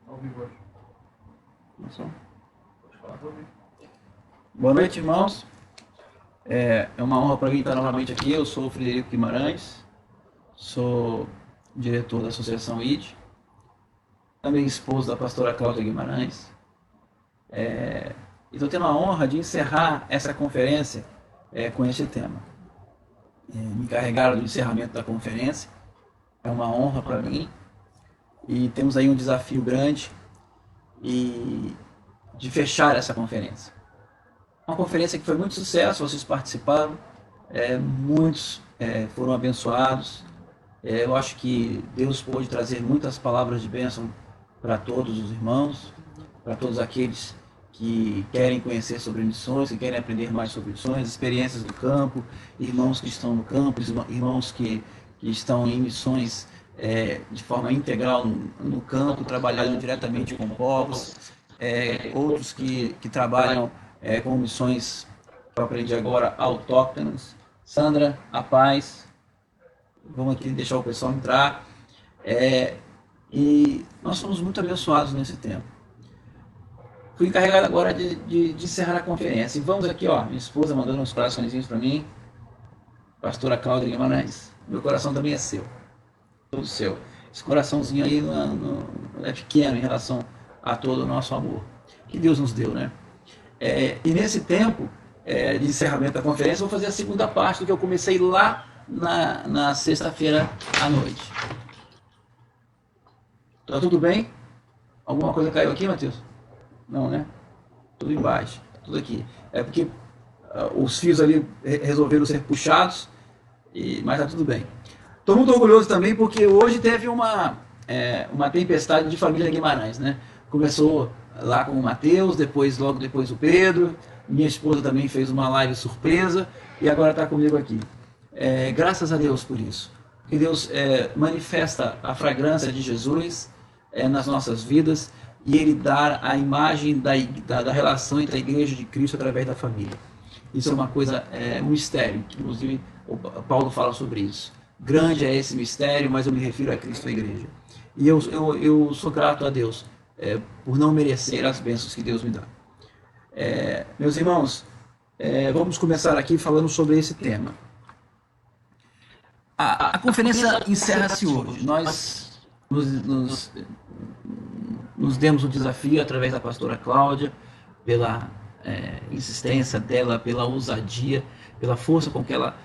Ao vivo hoje. Pode falar, tô ouvindo. Boa noite, irmãos. É uma honra para mim estar novamente aqui. Eu sou o Frederico Guimarães, sou diretor da Associação ID, também esposo da pastora Cláudia Guimarães. E estou tendo a honra de encerrar essa conferência com este tema. Me encarregaram do encerramento da conferência, é uma honra para mim, e temos aí um desafio grande de fechar essa conferência. Uma conferência que foi muito sucesso, vocês participaram, muitos foram abençoados. Eu acho que Deus pôde trazer muitas palavras de bênção para todos os irmãos, para todos aqueles que querem conhecer sobre missões, que querem aprender mais sobre missões, experiências do campo, irmãos que estão no campo, irmãos que estão em missões de forma integral no campo, trabalhando diretamente com povos, outros que trabalham com missões, que eu aprendi agora, autóctonas. Sandra, a paz. Vamos aqui deixar o pessoal entrar. E nós somos muito abençoados nesse tempo. Fui encarregado agora de encerrar a conferência. E vamos aqui, ó, minha esposa mandando uns coraçõezinhos para mim. Pastora Cláudia Guimarães, meu coração também é seu. Todo seu. Esse coraçãozinho aí não é pequeno em relação a todo o nosso amor que Deus nos deu, né? E nesse tempo de encerramento da conferência, eu vou fazer a segunda parte do que eu comecei lá na sexta-feira à noite. Tá tudo bem? Alguma coisa caiu aqui, Matheus? Não, né? Tudo embaixo, tudo aqui. É porque os fios ali resolveram ser puxados, mas tá tudo bem. Estou muito orgulhoso também porque hoje teve uma tempestade de família Guimarães, né? Começou lá com o Matheus, logo depois o Pedro, minha esposa também fez uma live surpresa e agora está comigo aqui. Graças a Deus por isso. Que Deus manifesta a fragrância de Jesus nas nossas vidas e Ele dá a imagem da relação entre a Igreja de Cristo através da família. Isso é uma coisa, um mistério, inclusive o Paulo fala sobre isso. Grande é esse mistério, mas eu me refiro a Cristo e a Igreja. E eu sou grato a Deus por não merecer as bênçãos que Deus me dá. Meus irmãos, vamos começar aqui falando sobre esse tema. A conferência encerra-se hoje. Nós nos demos o desafio através da pastora Cláudia, pela insistência dela, pela ousadia, pela força com que ela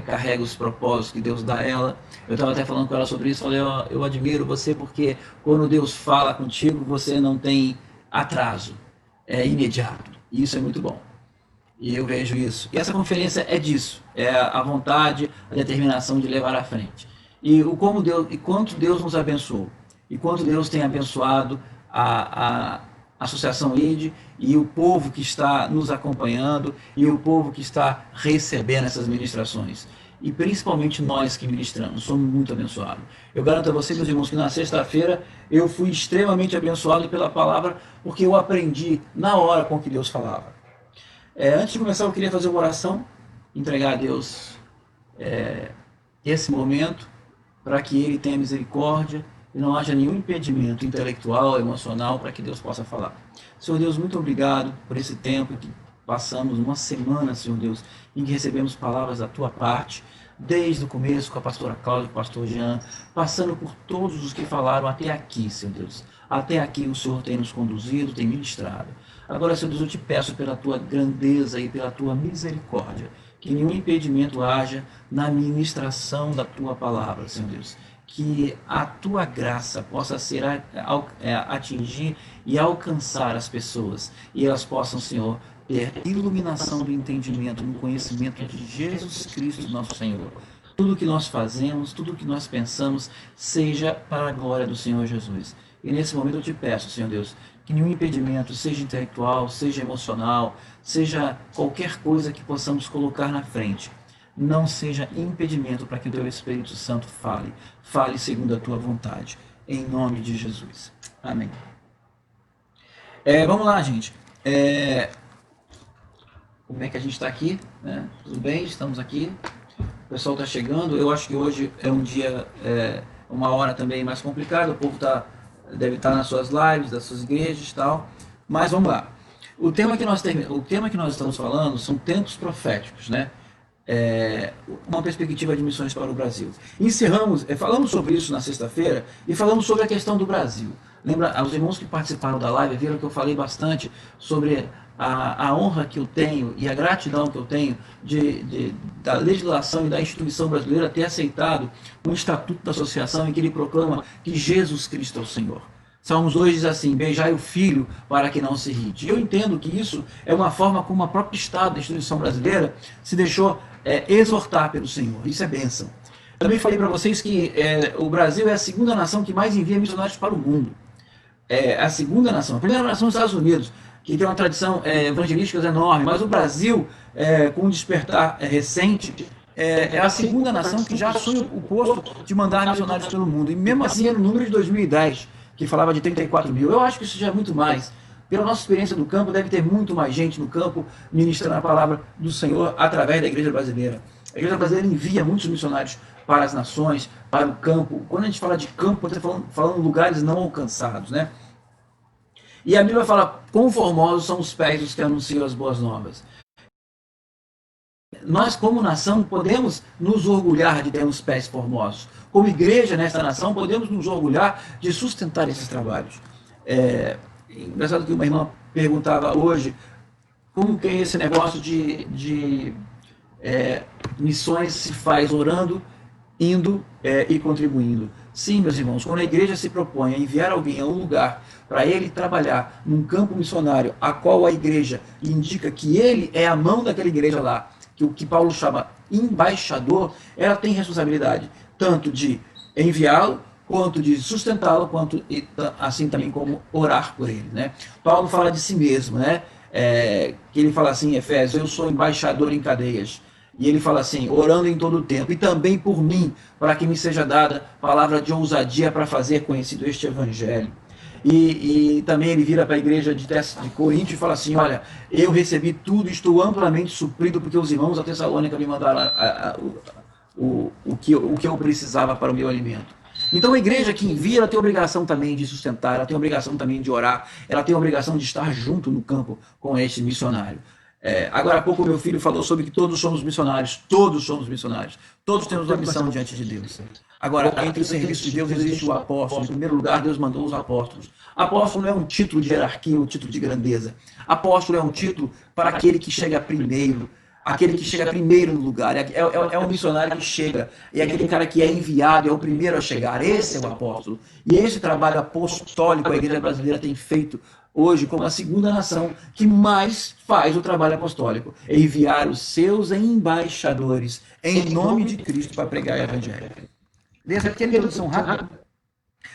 carrega os propósitos que Deus dá a ela. Eu estava até falando com ela sobre isso, falei, eu admiro você porque quando Deus fala contigo, você não tem atraso, é imediato, e isso é muito bom. E eu vejo isso. E essa conferência é disso, é a vontade, a determinação de levar à frente. E quanto Deus nos abençoou, e quanto Deus tem abençoado a Associação ID e o povo que está nos acompanhando e o povo que está recebendo essas ministrações. E principalmente nós que ministramos, somos muito abençoados. Eu garanto a vocês, meus irmãos, que na sexta-feira eu fui extremamente abençoado pela palavra, porque eu aprendi na hora com que Deus falava. Antes de começar, eu queria fazer uma oração, entregar a Deus esse momento, para que Ele tenha misericórdia e não haja nenhum impedimento intelectual, emocional, para que Deus possa falar. Senhor Deus, muito obrigado por esse tempo que passamos, uma semana, Senhor Deus, em que recebemos palavras da Tua parte, desde o começo com a pastora Cláudia, com o pastor Jean, passando por todos os que falaram até aqui, Senhor Deus. Até aqui o Senhor tem nos conduzido, tem ministrado. Agora, Senhor Deus, eu te peço pela Tua grandeza e pela Tua misericórdia, que nenhum impedimento haja na ministração da Tua palavra, Senhor Deus. Que a Tua graça possa atingir e alcançar as pessoas, e elas possam, Senhor, ter iluminação do entendimento, no conhecimento de Jesus Cristo, nosso Senhor. Tudo que nós fazemos, tudo que nós pensamos, seja para a glória do Senhor Jesus. E nesse momento eu te peço, Senhor Deus, que nenhum impedimento, seja intelectual, seja emocional, seja qualquer coisa que possamos colocar na frente, não seja impedimento para que o Teu Espírito Santo fale segundo a Tua vontade, em nome de Jesus. Amém. Vamos lá, gente. Como é que a gente está aqui? Tudo bem? Estamos aqui. O pessoal está chegando. Eu acho que hoje é um dia, uma hora também mais complicada. O povo está deve estar nas suas lives, das suas igrejas e tal. Mas vamos lá. O tema que nós estamos falando são tempos proféticos, né? Uma perspectiva de missões para o Brasil. Falamos sobre isso na sexta-feira e falamos sobre a questão do Brasil. Lembra, os irmãos que participaram da live viram que eu falei bastante sobre a honra que eu tenho e a gratidão que eu tenho da legislação e da instituição brasileira ter aceitado um estatuto da associação em que ele proclama que Jesus Cristo é o Senhor. Salmos 2 diz assim: beijai o filho para que não se irrite. E eu entendo que isso é uma forma como o próprio Estado, a instituição brasileira, se deixou exortar pelo Senhor. Isso é bênção. Também falei para vocês que o Brasil é a segunda nação que mais envia missionários para o mundo. A segunda nação. A primeira nação é os Estados Unidos, que tem uma tradição evangelística enorme, mas o Brasil, com um despertar recente, é a segunda nação que já assume o posto de mandar missionários pelo mundo. E mesmo assim, era o número de 2010, que falava de 34 mil. Eu acho que isso já é muito mais. Pela nossa experiência no campo, deve ter muito mais gente no campo ministrando a palavra do Senhor através da igreja brasileira. A igreja brasileira envia muitos missionários para as nações, para o campo. Quando a gente fala de campo, você está falando lugares não alcançados, né? E a Bíblia fala: quão formosos são os pés dos que anunciam as boas novas. Nós, como nação, podemos nos orgulhar de termos pés formosos. Como igreja nesta nação, podemos nos orgulhar de sustentar esses trabalhos. Engraçado que uma irmã perguntava hoje como que esse negócio de missões se faz orando, indo e contribuindo. Sim, meus irmãos, quando a igreja se propõe a enviar alguém a um lugar para ele trabalhar num campo missionário, a qual a igreja indica que ele é a mão daquela igreja lá, que o que Paulo chama embaixador, ela tem responsabilidade tanto de enviá-lo, quanto de sustentá-lo, quanto assim também como orar por ele, né? Paulo fala de si mesmo, né? Que ele fala assim em Efésios: eu sou embaixador em cadeias. E ele fala assim: orando em todo o tempo, e também por mim, para que me seja dada palavra de ousadia para fazer conhecido este evangelho. E também ele vira para a igreja de Corinto e fala assim: olha, eu recebi tudo, estou amplamente suprido, porque os irmãos da Tessalônica me mandaram o que eu precisava para o meu alimento. Então a igreja que envia, ela tem a obrigação também de sustentar, ela tem a obrigação também de orar, ela tem a obrigação de estar junto no campo com este missionário. Agora há pouco meu filho falou sobre que todos somos missionários, todos temos uma missão diante de Deus. Agora, entre o serviço de Deus existe o apóstolo. Em primeiro lugar, Deus mandou os apóstolos. Apóstolo não é um título de hierarquia, um título de grandeza. Apóstolo é um título para aquele que chega primeiro, no lugar. É um missionário que chega, é aquele cara que é enviado, é o primeiro a chegar. Esse é o apóstolo. E esse trabalho apostólico a igreja brasileira tem feito hoje como a segunda nação que mais faz o trabalho apostólico, é enviar os seus embaixadores em nome de Cristo para pregar o evangelho. Dessa pequena introdução rápida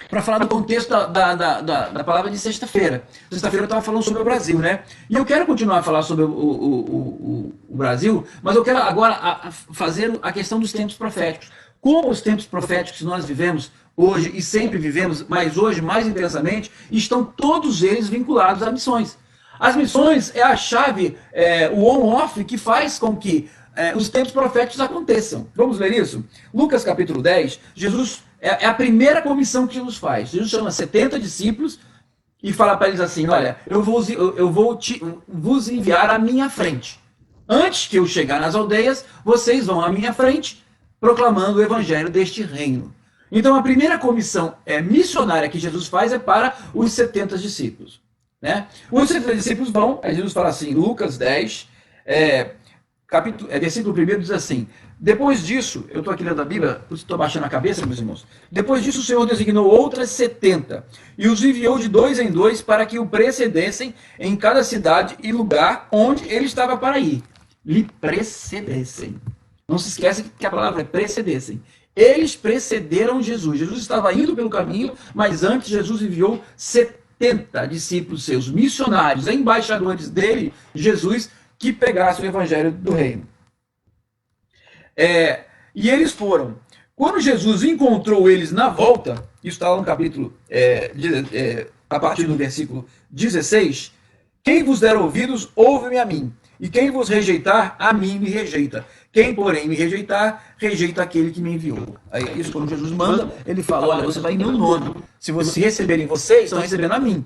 para falar do contexto da palavra de sexta-feira. Sexta-feira eu estava falando sobre o Brasil, né? E eu quero continuar a falar sobre o Brasil, mas eu quero agora fazer a questão dos tempos proféticos. Como os tempos proféticos que nós vivemos hoje e sempre vivemos, mas hoje mais intensamente, estão todos eles vinculados a missões. As missões é a chave, o on-off que faz com que os tempos proféticos aconteçam. Vamos ler isso? Lucas capítulo 10, Jesus, é a primeira comissão que Jesus faz. Jesus chama 70 discípulos e fala para eles assim: olha, eu vou vos enviar à minha frente. Antes que eu chegar nas aldeias, vocês vão à minha frente proclamando o evangelho deste reino. Então a primeira comissão missionária que Jesus faz é para os 70 discípulos. Né? Os 70 discípulos vão, aí Jesus fala assim, Lucas 10, versículo 1 diz assim: depois disso, eu estou aqui lendo a Bíblia, estou baixando a cabeça, meus irmãos. Depois disso, o Senhor designou outras 70 e os enviou de 2 em 2 para que o precedessem em cada cidade e lugar onde ele estava para ir. Lhe precedessem. Não se esqueça que a palavra é precedessem. Eles precederam Jesus. Jesus estava indo pelo caminho, mas antes Jesus enviou 70 discípulos seus, missionários, embaixadores dele, Jesus, que pregassem o evangelho do reino. E eles foram. Quando Jesus encontrou eles na volta, isso está lá no capítulo, a partir do versículo 16, quem vos der ouvidos, ouve-me a mim. E quem vos rejeitar, a mim me rejeita. Quem, porém, me rejeitar, rejeita aquele que me enviou. Aí, isso quando Jesus manda, ele fala, olha, você vai em meu nome. Se receberem vocês, estão recebendo a mim.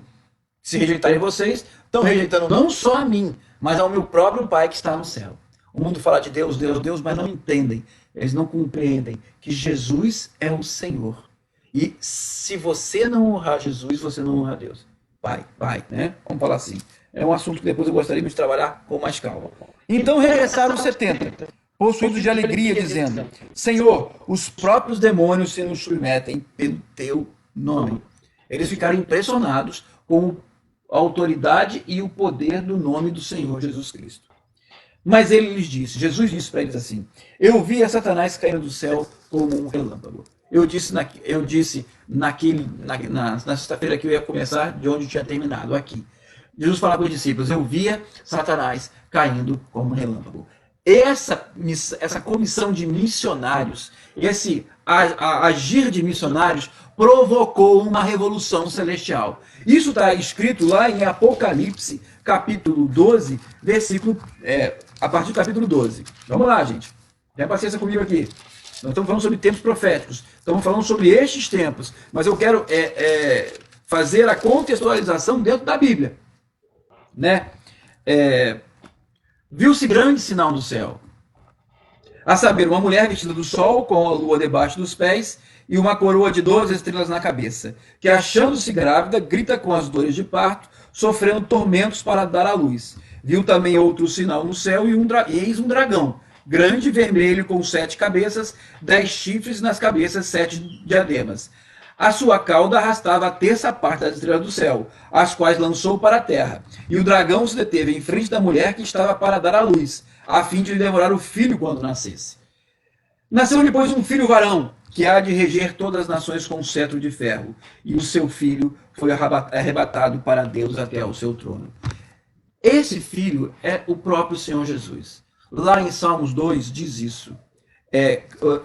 Se rejeitarem vocês, estão rejeitando não só a mim, mas ao meu próprio Pai que está no céu. O mundo fala de Deus, Deus, Deus, mas não entendem. Eles não compreendem que Jesus é o Senhor. E se você não honrar Jesus, você não honra Deus. Pai, né? Vamos falar assim. É um assunto que depois eu gostaria de trabalhar com mais calma. Então regressaram os 70, possuídos de alegria, dizendo, Senhor, os próprios demônios se nos submetem pelo teu nome. Eles ficaram impressionados com a autoridade e o poder do nome do Senhor Jesus Cristo. Mas ele lhes disse, Jesus disse para eles assim, eu vi a Satanás caindo do céu como um relâmpago. Eu disse na sexta-feira que eu ia começar, de onde eu tinha terminado, aqui. Jesus fala para os discípulos, eu via Satanás caindo como um relâmpago. Essa comissão de missionários, esse agir de missionários, provocou uma revolução celestial. Isso está escrito lá em Apocalipse, capítulo 12, a partir do capítulo 12. Vamos lá, gente. Tenha paciência comigo aqui. Nós estamos falando sobre tempos proféticos. Estamos falando sobre estes tempos. Mas eu quero fazer a contextualização dentro da Bíblia. Né? Viu-se grande sinal no céu. A saber, uma mulher vestida do sol, com a lua debaixo dos pés, e uma coroa de 12 estrelas na cabeça, que, achando-se grávida, grita com as dores de parto, sofrendo tormentos para dar à luz. Viu também outro sinal no céu, e eis um dragão, grande e vermelho, com 7 cabeças, 10 chifres, nas cabeças 7 diademas. A sua cauda arrastava a terça parte das estrelas do céu, as quais lançou para a terra. E o dragão se deteve em frente da mulher que estava para dar à luz, a fim de lhe devorar o filho quando nascesse. Nasceu-lhe, pois, um filho varão, que há de reger todas as nações com um cetro de ferro, e o seu filho foi arrebatado para Deus até ao seu trono. Esse filho é o próprio Senhor Jesus. Lá em Salmos 2 diz isso.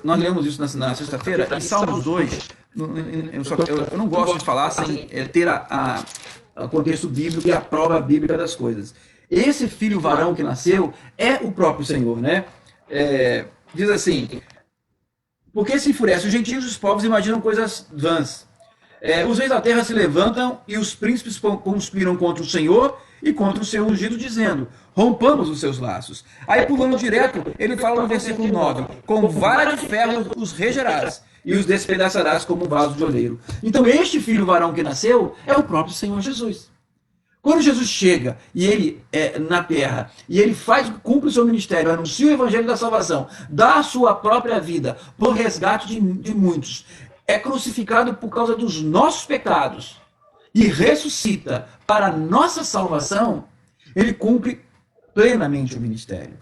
Nós lemos isso na sexta-feira, em Salmos 2, eu não gosto de falar sem ter o contexto bíblico e a prova bíblica das coisas. Esse filho varão que nasceu é o próprio Senhor, né? Diz assim, porque se enfurece os gentios, os povos imaginam coisas vãs. Os reis da terra se levantam e os príncipes conspiram contra o Senhor e contra o seu ungido, dizendo, rompamos os seus laços. Aí, pulando direto, ele fala no versículo 9, com vara de ferro os regerás e os despedaçarás como um vaso de oleiro. Então, este filho varão que nasceu é o próprio Senhor Jesus. Quando Jesus chega e ele na terra e ele cumpre o seu ministério, anuncia o evangelho da salvação, dá a sua própria vida por resgate de muitos, é crucificado por causa dos nossos pecados e ressuscita para a nossa salvação, ele cumpre plenamente o ministério.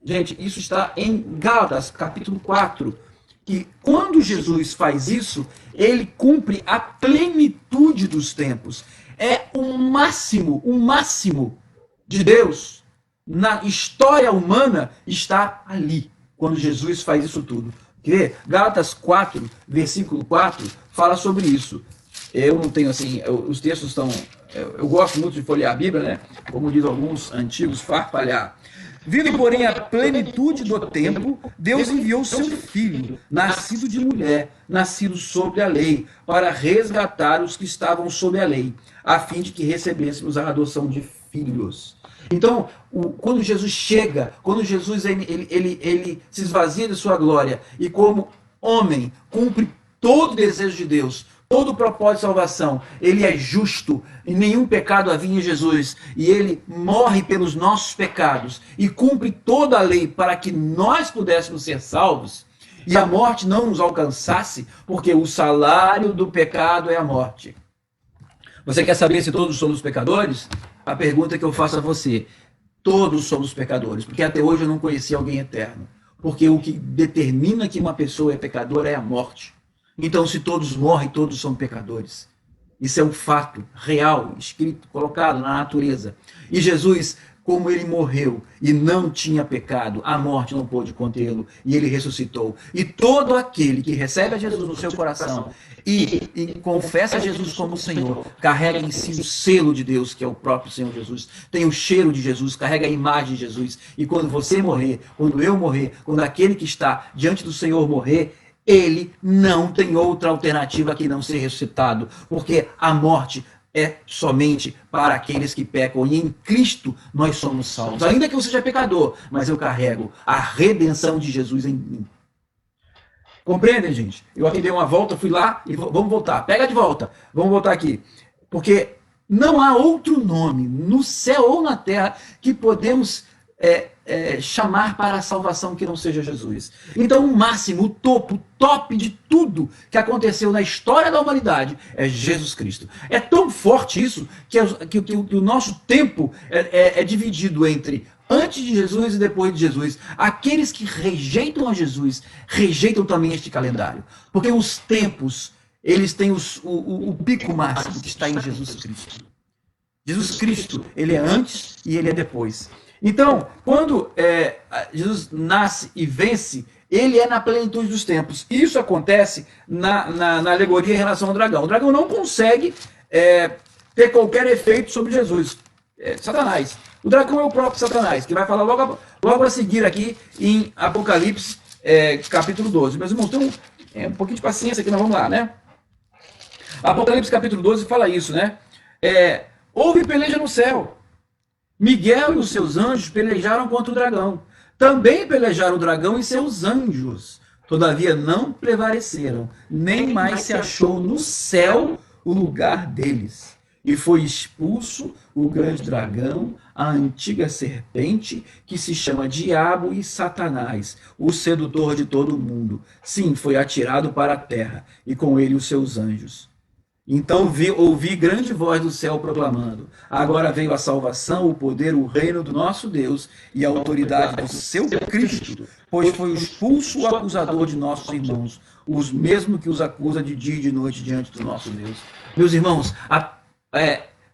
Gente, isso está em Gálatas, capítulo 4, que quando Jesus faz isso, ele cumpre a plenitude dos tempos. É o máximo de Deus na história humana está ali, quando Jesus faz isso tudo. Quer ver? Gálatas 4, versículo 4, fala sobre isso. Eu não tenho assim, os textos estão... Eu gosto muito de folhear a Bíblia, né? Como diz alguns antigos, farfalhar. Vindo, porém, a plenitude do tempo, Deus enviou seu Filho, nascido de mulher, nascido sobre a lei, para resgatar os que estavam sob a lei, a fim de que recebêssemos a adoção de filhos. Então, quando Jesus chega, quando Jesus ele se esvazia de sua glória e como homem cumpre todo o desejo de Deus, todo o propósito de salvação, ele é justo, e nenhum pecado havia em Jesus, e ele morre pelos nossos pecados, e cumpre toda a lei para que nós pudéssemos ser salvos, e a morte não nos alcançasse, porque o salário do pecado é a morte. Você quer saber se todos somos pecadores? A pergunta que eu faço a você, todos somos pecadores, porque até hoje eu não conheci alguém eterno, porque o que determina que uma pessoa é pecadora é a morte. Então, se todos morrem, todos são pecadores. Isso é um fato real, escrito, colocado na natureza. E Jesus como ele morreu e não tinha pecado, a morte não pôde contê-lo e ele ressuscitou. E todo aquele que recebe a Jesus no seu coração e confessa a Jesus como Senhor, carrega em si o selo de Deus, que é o próprio Senhor Jesus, tem o cheiro de Jesus, carrega a imagem de Jesus. E quando você morrer, quando eu morrer, quando aquele que está diante do Senhor morrer, ele não tem outra alternativa que não ser ressuscitado, porque a morte é somente para aqueles que pecam, e em Cristo nós somos salvos. Ainda que eu seja pecador, mas eu carrego a redenção de Jesus em mim. Compreendem, gente? Eu aqui dei uma volta, fui lá e vamos voltar. Pega de volta. Vamos voltar aqui. Porque não há outro nome no céu ou na terra que podemos chamar para a salvação que não seja Jesus. Então, o máximo, o topo, o top de tudo que aconteceu na história da humanidade é Jesus Cristo. É tão forte isso que o nosso tempo é dividido entre antes de Jesus e depois de Jesus. Aqueles que rejeitam a Jesus, rejeitam também este calendário. Porque os tempos, eles têm o pico máximo que está em Jesus Cristo. Jesus Cristo, ele é antes e ele é depois. Então, quando Jesus nasce e vence, ele é na plenitude dos tempos. Isso acontece na alegoria em relação ao dragão. O dragão não consegue ter qualquer efeito sobre Jesus. Satanás. O dragão é o próprio Satanás, que vai falar logo a seguir aqui em Apocalipse, capítulo 12. Meus irmãos, tem um pouquinho de paciência aqui, nós vamos lá, né? Apocalipse, capítulo 12, fala isso, né? Houve peleja no céu. Miguel e os seus anjos pelejaram contra o dragão. Também pelejaram o dragão e seus anjos. Todavia não prevaleceram, nem mais se achou no céu o lugar deles. E foi expulso o grande dragão, a antiga serpente, que se chama Diabo e Satanás, o sedutor de todo o mundo. Sim, foi atirado para a terra, e com ele os seus anjos. Então ouvi grande voz do céu proclamando: agora veio a salvação, o poder, o reino do nosso Deus e a autoridade do seu Cristo, pois foi expulso o acusador de nossos irmãos, os mesmos que os acusa de dia e de noite diante do nosso Deus. Meus irmãos,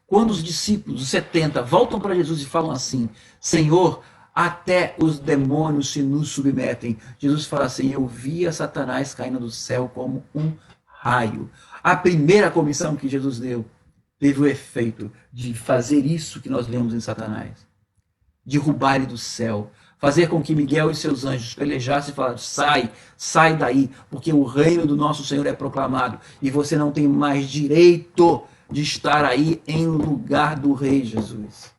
quando os discípulos, os 70, voltam para Jesus e falam assim: Senhor, até os demônios se nos submetem, Jesus fala assim: eu via Satanás caindo do céu como um raio. A primeira comissão que Jesus deu teve o efeito de fazer isso que nós lemos em Satanás. Derrubar ele do céu. Fazer com que Miguel e seus anjos pelejassem e falassem: sai daí, porque o reino do nosso Senhor é proclamado e você não tem mais direito de estar aí em lugar do rei Jesus.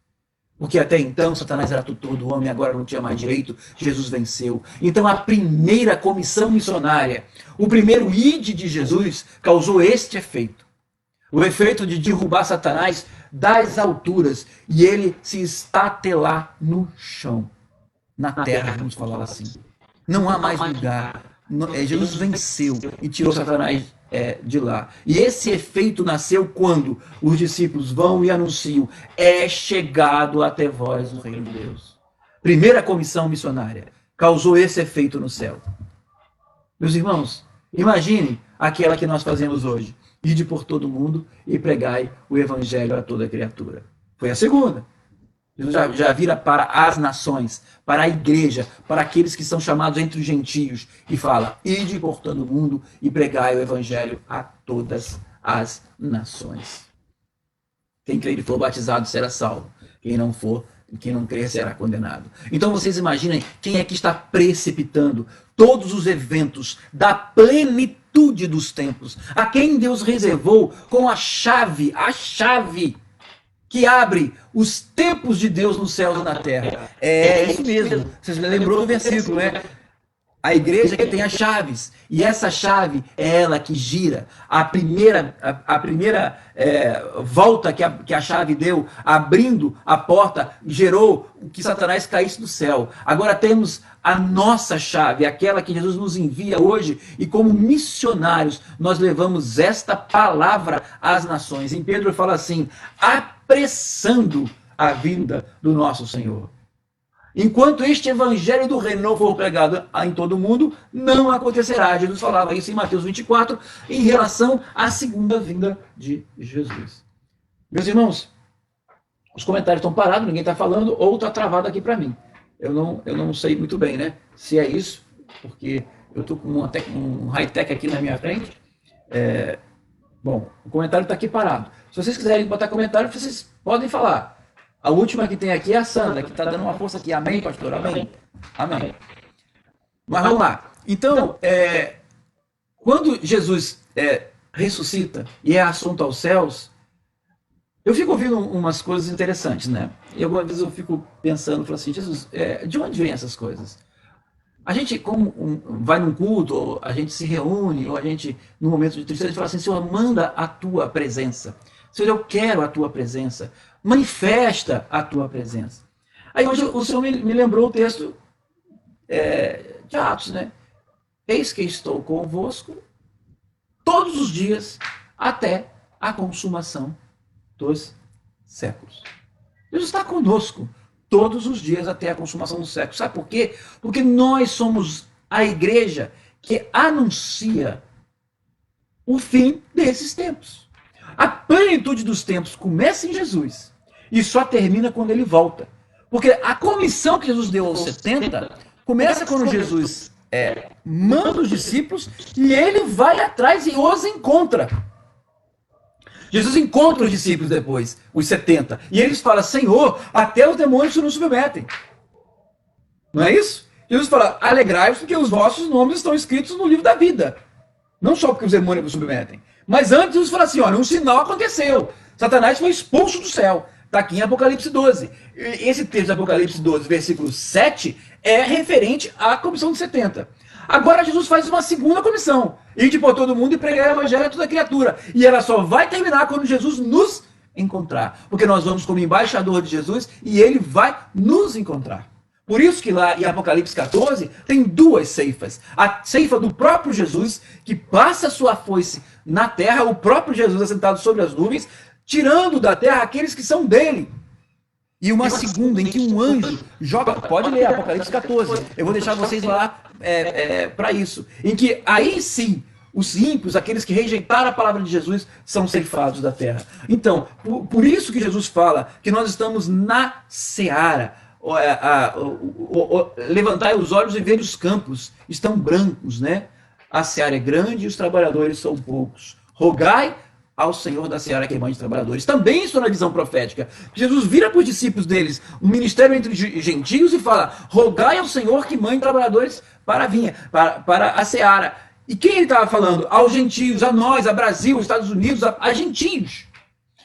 Porque até então Satanás era tutor do homem, agora não tinha mais direito, Jesus venceu. Então a primeira comissão missionária, o primeiro ide de Jesus, causou este efeito. O efeito de derrubar Satanás das alturas e ele se estatelar no chão, na terra, vamos falar assim. Não há mais lugar. Jesus venceu e tirou Satanás de lá. E esse efeito nasceu quando os discípulos vão e anunciam: é chegado até vós o reino de Deus. Primeira comissão missionária causou esse efeito no céu. Meus irmãos, imagine aquela que nós fazemos hoje: ide por todo mundo e pregai o evangelho a toda criatura. Foi a segunda. Jesus já vira para as nações, para a igreja, para aqueles que são chamados entre os gentios, e fala: ide por todo mundo e pregai o evangelho a todas as nações. Quem crer e for batizado será salvo. Quem não for, quem não crer será condenado. Então vocês imaginem quem é que está precipitando todos os eventos da plenitude dos tempos, a quem Deus reservou com a chave que abre os tempos de Deus nos céus e na terra. É isso mesmo. Vocês lembrou do versículo, né? A igreja que tem as chaves. E essa chave é ela que gira. A primeira volta que a chave deu, abrindo a porta, gerou que Satanás caísse do céu. Agora temos a nossa chave, aquela que Jesus nos envia hoje, e como missionários nós levamos esta palavra às nações. Em Pedro fala assim: apressando a vinda do nosso Senhor. Enquanto este evangelho do reino não for pregado em todo o mundo, não acontecerá. Jesus falava isso em Mateus 24, em relação à segunda vinda de Jesus. Meus irmãos, Os comentários estão parados, ninguém está falando, ou está travado aqui para mim. Eu não sei muito bem, né? Se é isso, porque eu estou com um high-tech aqui na minha frente. Bom, o comentário está aqui parado. Se vocês quiserem botar comentário, vocês podem falar. A última que tem aqui é a Sandra, que está dando uma força aqui. Amém, pastor? Amém. Amém. Mas vamos lá. Então, quando Jesus ressuscita e é assunto aos céus, eu fico ouvindo umas coisas interessantes, né? E algumas vezes eu fico pensando, falo assim, Jesus, de onde vêm essas coisas? A gente, como vai num culto, ou a gente se reúne, ou a gente, num momento de tristeza, a gente fala assim, Senhor, manda a tua presença. Senhor, eu quero a tua presença. Manifesta a tua presença. Aí hoje o Senhor me lembrou o texto de Atos, né? Eis que estou convosco todos os dias até a consumação dos séculos. Deus está conosco todos os dias até a consumação dos séculos. Sabe por quê? Porque nós somos a igreja que anuncia o fim desses tempos. A plenitude dos tempos começa em Jesus e só termina quando ele volta. Porque a comissão que Jesus deu aos 70 começa quando Jesus manda os discípulos e ele vai atrás e os encontra. Jesus encontra os discípulos depois, os 70, e eles falam, Senhor, até os demônios se nos submetem. Não é isso? Jesus fala, alegrai-vos porque os vossos nomes estão escritos no livro da vida. Não só porque os demônios nos submetem. Mas antes Jesus fala assim, olha, um sinal aconteceu. Satanás foi expulso do céu. Está aqui em Apocalipse 12. Esse texto de Apocalipse 12, versículo 7, é referente à comissão de 70. Agora Jesus faz uma segunda comissão. Ir por todo mundo e pregar o evangelho a toda criatura. E ela só vai terminar quando Jesus nos encontrar. Porque nós vamos como embaixador de Jesus e ele vai nos encontrar. Por isso que lá em Apocalipse 14 tem duas ceifas. A ceifa do próprio Jesus, que passa a sua foice na terra, o próprio Jesus assentado sobre as nuvens, tirando da terra aqueles que são dele. E uma segunda em que um anjo joga... Pode ler Apocalipse 14. Eu vou deixar vocês lá para isso. Em que aí sim, os ímpios, aqueles que rejeitaram a palavra de Jesus, são ceifados da terra. Então, por isso que Jesus fala que nós estamos na seara. Levantai os olhos e ver os campos. Estão brancos, né? A seara é grande e os trabalhadores são poucos. Rogai ao Senhor da seara que mande trabalhadores. Também isso na visão profética. Jesus vira para os discípulos deles, um ministério entre gentios, e fala, rogai ao Senhor que mande trabalhadores para a vinha, para a seara. E quem ele estava falando? Aos gentios, a nós, a Brasil, aos Estados Unidos, a gentios.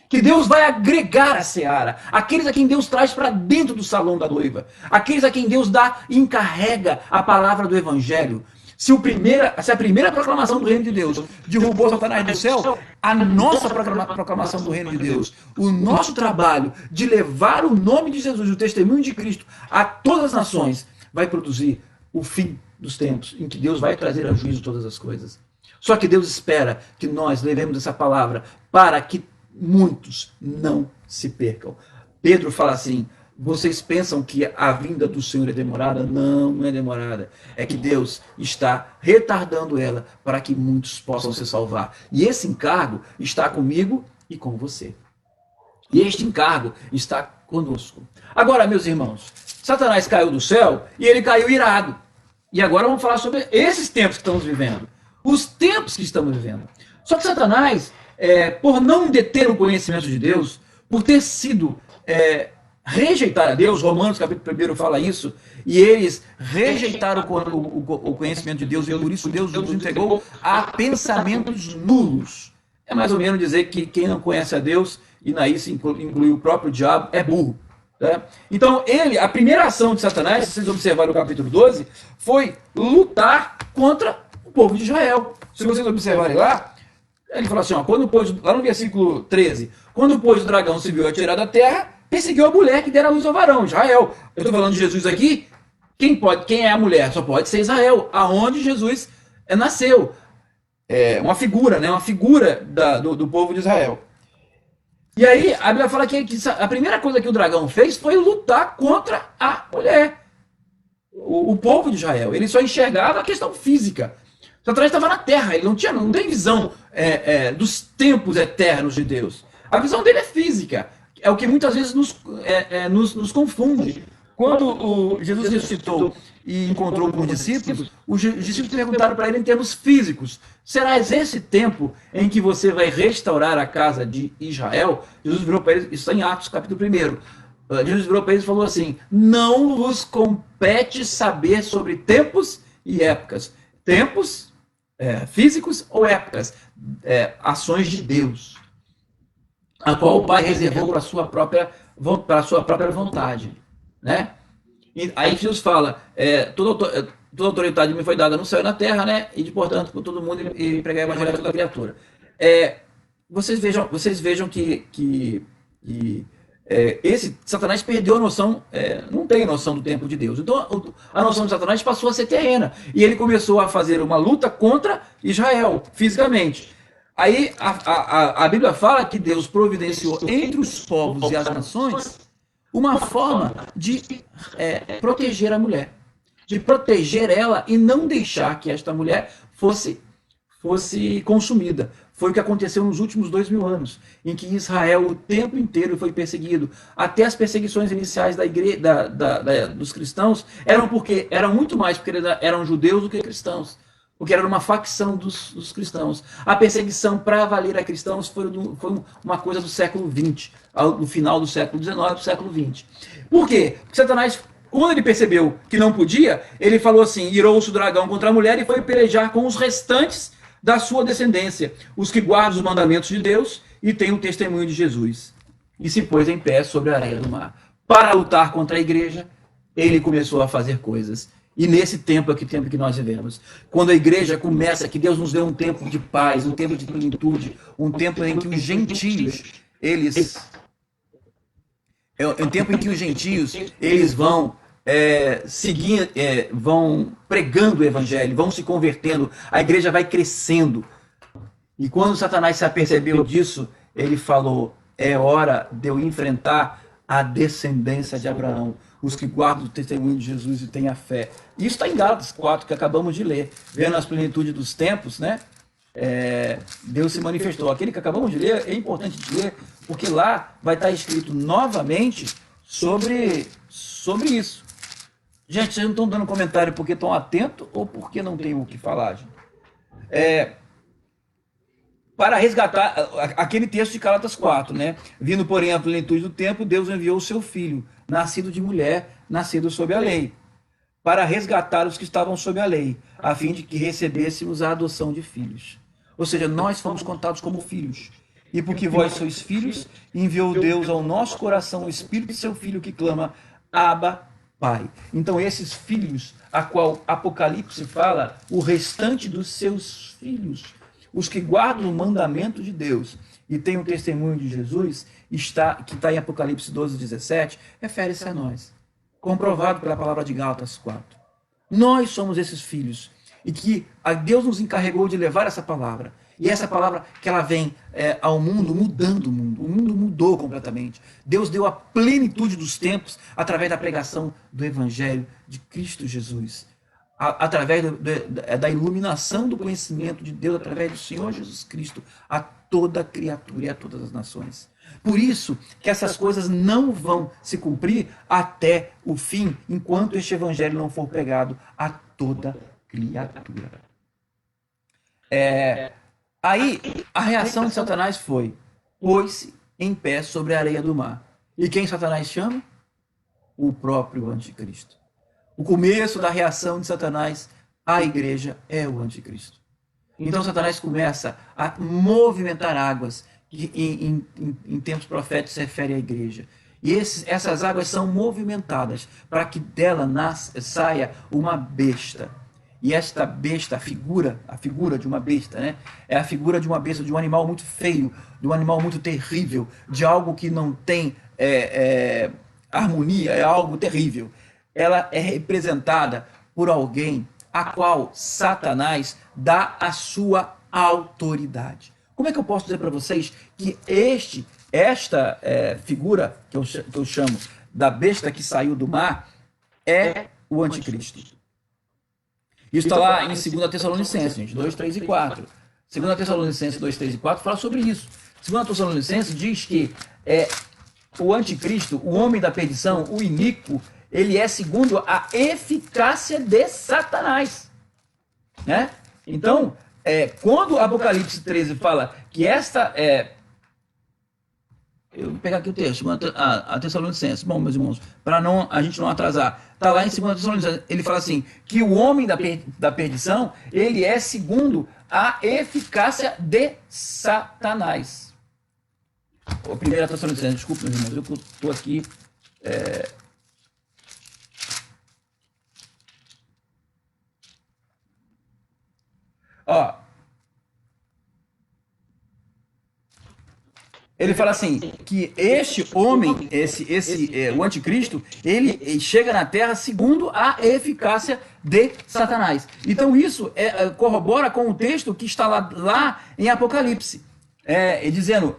Que Deus vai agregar a seara. Aqueles a quem Deus traz para dentro do salão da noiva. Aqueles a quem Deus dá e encarrega a palavra do evangelho. Se a primeira proclamação do reino de Deus derrubou Satanás do céu, a nossa proclamação do reino de Deus, o nosso trabalho de levar o nome de Jesus, o testemunho de Cristo a todas as nações, vai produzir o fim dos tempos, em que Deus vai trazer a juízo todas as coisas. Só que Deus espera que nós levemos essa palavra para que muitos não se percam. Pedro fala assim, vocês pensam que a vinda do Senhor é demorada? Não, não é demorada. É que Deus está retardando ela para que muitos possam se salvar. E esse encargo está comigo e com você. E este encargo está conosco. Agora, meus irmãos, Satanás caiu do céu e ele caiu irado. E agora vamos falar sobre esses tempos que estamos vivendo. Os tempos que estamos vivendo. Só que Satanás, por não deter o conhecimento de Deus, por ter sido... rejeitar a Deus, Romanos capítulo 1 fala isso, e eles rejeitaram o conhecimento de Deus, e por isso Deus nos entregou a pensamentos nulos. É mais ou menos dizer que quem não conhece a Deus, e naí se inclui o próprio diabo, é burro. Tá? Então, a primeira ação de Satanás, se vocês observarem no capítulo 12, foi lutar contra o povo de Israel. Se vocês observarem lá, ele falou assim, lá no versículo 13, quando pois o dragão se viu atirado da terra, perseguiu a mulher que dera luz ao varão, Israel. Eu estou falando de Jesus aqui. Quem é a mulher? Só pode ser Israel, aonde Jesus nasceu. É uma figura, né? Uma figura do povo de Israel. E aí a Bíblia fala que a primeira coisa que o dragão fez foi lutar contra a mulher. O povo de Israel. Ele só enxergava a questão física. Satanás estava na terra, ele não tem visão dos tempos eternos de Deus. A visão dele é física. É o que muitas vezes nos confunde. Quando Jesus ressuscitou e encontrou com os discípulos, os discípulos perguntaram para ele em termos físicos: será esse tempo em que você vai restaurar a casa de Israel? Jesus virou para eles, isso está em Atos capítulo 1. Jesus virou para eles e falou assim: não vos compete saber sobre tempos e épocas. Tempos físicos ou épocas, ações de Deus, a qual o Pai reservou para a sua própria vontade, né? E aí Jesus fala, toda autoridade me foi dada no céu e na terra, né? E de portanto por todo mundo e pregar o evangelho a toda criatura. Vocês vejam que esse Satanás perdeu a noção, não tem noção do tempo de Deus. Então a noção de Satanás passou a ser terrena e ele começou a fazer uma luta contra Israel fisicamente. Aí a Bíblia fala que Deus providenciou entre os povos e as nações uma forma de proteger a mulher, de proteger ela e não deixar que esta mulher fosse consumida. Foi o que aconteceu nos últimos 2000 anos, em que Israel o tempo inteiro foi perseguido. Até as perseguições iniciais dos cristãos eram muito mais porque eram judeus do que cristãos, porque era uma facção dos cristãos. A perseguição para valer a cristãos foi uma coisa do século XX, no final do século XIX, do século XX. Por quê? Porque Satanás, quando ele percebeu que não podia, ele falou assim: irou-se o dragão contra a mulher e foi pelejar com os restantes da sua descendência, os que guardam os mandamentos de Deus e têm o testemunho de Jesus. E se pôs em pé sobre a areia do mar. Para lutar contra a igreja, ele começou a fazer coisas. E nesse tempo que nós vivemos, quando a igreja começa, que Deus nos deu um tempo de paz, um tempo de plenitude, um tempo em que os gentios, eles vão vão pregando o evangelho, vão se convertendo, a igreja vai crescendo. E quando Satanás se apercebeu disso, ele falou: é hora de eu enfrentar a descendência de Abraão, os que guardam o testemunho de Jesus e têm a fé. Isso está em Gálatas 4, que acabamos de ler. Vendo as plenitudes dos tempos, né? Deus se manifestou. Aquele que acabamos de ler é importante de ler, porque lá vai estar escrito novamente sobre isso. Gente, vocês não estão dando comentário porque estão atentos ou porque não tem o que falar, gente? Para resgatar aquele texto de Gálatas 4, né? Vindo, porém, a plenitude do tempo, Deus enviou o seu filho, nascido de mulher, nascido sob a lei, para resgatar os que estavam sob a lei, a fim de que recebêssemos a adoção de filhos. Ou seja, nós fomos contados como filhos. E porque vós sois filhos, enviou Deus ao nosso coração o Espírito de seu Filho que clama: Abba, Pai. Então esses filhos, a qual Apocalipse fala, o restante dos seus filhos, os que guardam o mandamento de Deus e têm o testemunho de Jesus, que está em Apocalipse 12:17, refere-se a nós. Comprovado pela palavra de Gálatas 4. Nós somos esses filhos e que Deus nos encarregou de levar essa palavra. E essa palavra que ela vem ao mundo, mudando o mundo. O mundo mudou completamente. Deus deu a plenitude dos tempos através da pregação do Evangelho de Cristo Jesus. Através da iluminação do conhecimento de Deus, através do Senhor Jesus Cristo, a toda criatura e a todas as nações. Por isso que essas coisas não vão se cumprir até o fim, enquanto este evangelho não for pregado a toda criatura. Aí a reação de Satanás foi: pôs-se em pé sobre a areia do mar. E quem Satanás chama? O próprio anticristo. O começo da reação de Satanás à igreja é o anticristo. Então Satanás começa a movimentar águas, que em tempos proféticos se refere à igreja. E essas águas são movimentadas para que dela saia uma besta. E esta besta, a figura de uma besta, né? É a figura de uma besta, de um animal muito feio, de um animal muito terrível, de algo que não tem harmonia, é algo terrível. Ela é representada por alguém a qual Satanás dá a sua autoridade. Como é que eu posso dizer para vocês que esta figura, que eu chamo da besta que saiu do mar, é o anticristo? Isso está lá em 2 Tessalonicenses, gente, 2, 3 e 4. 2 Tessalonicenses 2, 3 e 4 fala sobre isso. 2 Tessalonicenses diz que o anticristo, o homem da perdição, o iníquo, ele é segundo a eficácia de Satanás, né? Então, quando Apocalipse 13 fala que esta eu vou pegar aqui o texto, a Tessalonicenses. Bom, meus irmãos, para a gente não atrasar, está lá em 2 Tessalonicenses, ele fala assim, que o homem da perdição, ele é segundo a eficácia de Satanás. A primeira Tessalonicenses, desculpa, meus irmãos, eu estou aqui... Ó, ele fala assim, que este homem, o anticristo, ele chega na terra segundo a eficácia de Satanás. Então isso corrobora com o texto que está lá em Apocalipse, dizendo,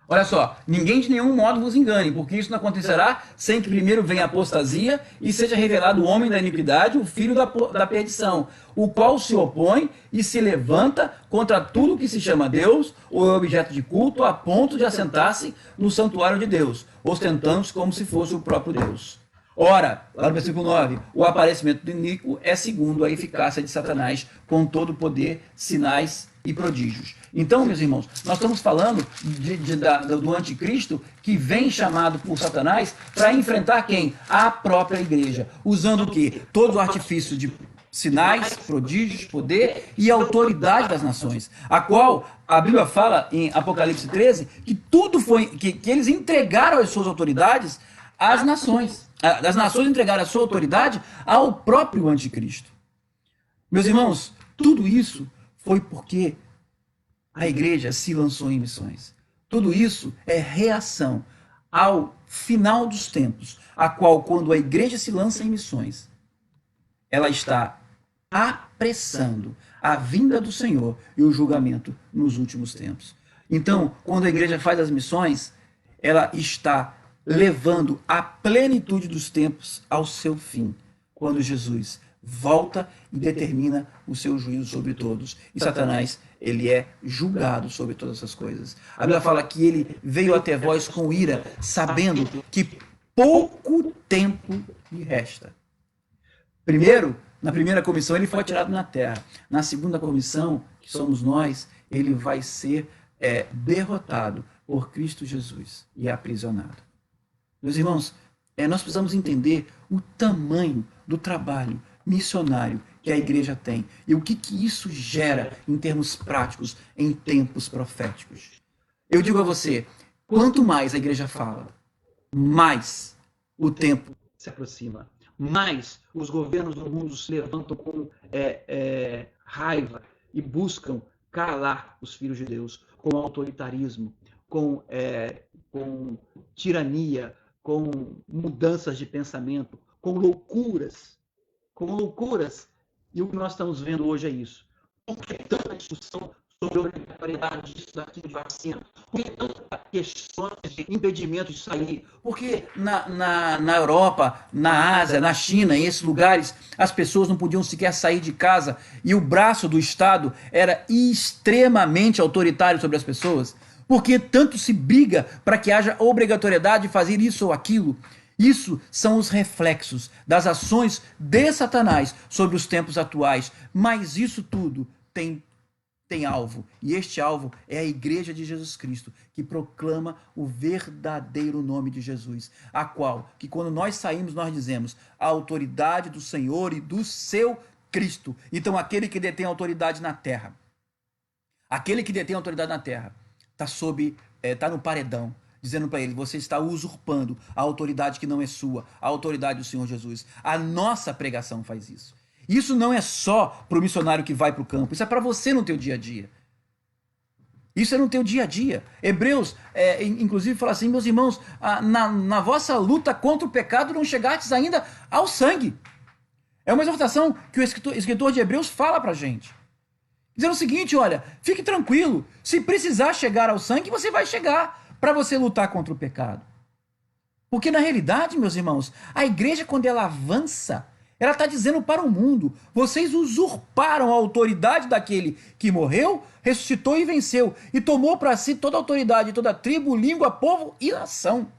olha só, ninguém de nenhum modo vos engane, porque isso não acontecerá sem que primeiro venha a apostasia e seja revelado o homem da iniquidade, o filho da perdição, o qual se opõe e se levanta contra tudo que se chama Deus ou é objeto de culto, a ponto de assentar-se no santuário de Deus, ostentando-se como se fosse o próprio Deus. Ora, lá no versículo 9, o aparecimento do iníquo é segundo a eficácia de Satanás, com todo o poder, sinais e prodígios. Então, meus irmãos, nós estamos falando do anticristo que vem chamado por Satanás para enfrentar quem? A própria igreja, usando o quê? Todo o artifício de sinais, prodígios, poder e autoridade das nações, a qual a Bíblia fala em Apocalipse 13 que tudo foi, que eles entregaram as suas autoridades às nações. As nações entregaram a sua autoridade ao próprio anticristo. Meus irmãos, tudo isso foi porque a igreja se lançou em missões. Tudo isso é reação ao final dos tempos, a qual, quando a igreja se lança em missões, ela está apressando a vinda do Senhor e o julgamento nos últimos tempos. Então, quando a igreja faz as missões, ela está levando a plenitude dos tempos ao seu fim, quando Jesus volta e determina o seu juízo sobre todos. E Satanás, ele é julgado sobre todas essas coisas. A Bíblia fala que ele veio até vós com ira, sabendo que pouco tempo lhe resta. Primeiro, na primeira comissão, ele foi atirado na terra. Na segunda comissão, que somos nós, ele vai ser derrotado por Cristo Jesus e aprisionado. Meus irmãos, nós precisamos entender o tamanho do trabalho missionário que a igreja tem e o que isso gera em termos práticos, em tempos proféticos. Eu digo a você, quanto mais a igreja fala, mais o tempo se aproxima, mais os governos do mundo se levantam com raiva e buscam calar os filhos de Deus com autoritarismo, com tirania, com mudanças de pensamento, com loucuras. E o que nós estamos vendo hoje é isso. Por que tanta discussão sobre a obrigatoriedade disso, daquilo, de vacina? Por que tantas questões de impedimento de sair? Porque na Europa, na Ásia, na China, em esses lugares, as pessoas não podiam sequer sair de casa e o braço do Estado era extremamente autoritário sobre as pessoas? Porque tanto se briga para que haja obrigatoriedade de fazer isso ou aquilo? Isso são os reflexos das ações de Satanás sobre os tempos atuais. Mas isso tudo tem alvo. E este alvo é a Igreja de Jesus Cristo, que proclama o verdadeiro nome de Jesus, a qual, que quando nós saímos, nós dizemos a autoridade do Senhor e do seu Cristo. Então, aquele que detém autoridade na terra, está no paredão, dizendo para ele, você está usurpando a autoridade que não é sua, a autoridade do Senhor Jesus. A nossa pregação faz isso. Isso não é só para o missionário que vai para o campo, isso é para você no teu dia a dia. Isso é no teu dia a dia. Hebreus, inclusive, fala assim, meus irmãos, na vossa luta contra o pecado não chegastes ainda ao sangue. É uma exortação que o escritor de Hebreus fala para a gente. Dizendo o seguinte, olha, fique tranquilo, se precisar chegar ao sangue, você vai chegar para você lutar contra o pecado. Porque na realidade, meus irmãos, a igreja quando ela avança, Ela está dizendo para o mundo: vocês usurparam a autoridade daquele que morreu, ressuscitou e venceu, e tomou para si toda a autoridade, toda tribo, língua, povo e nação.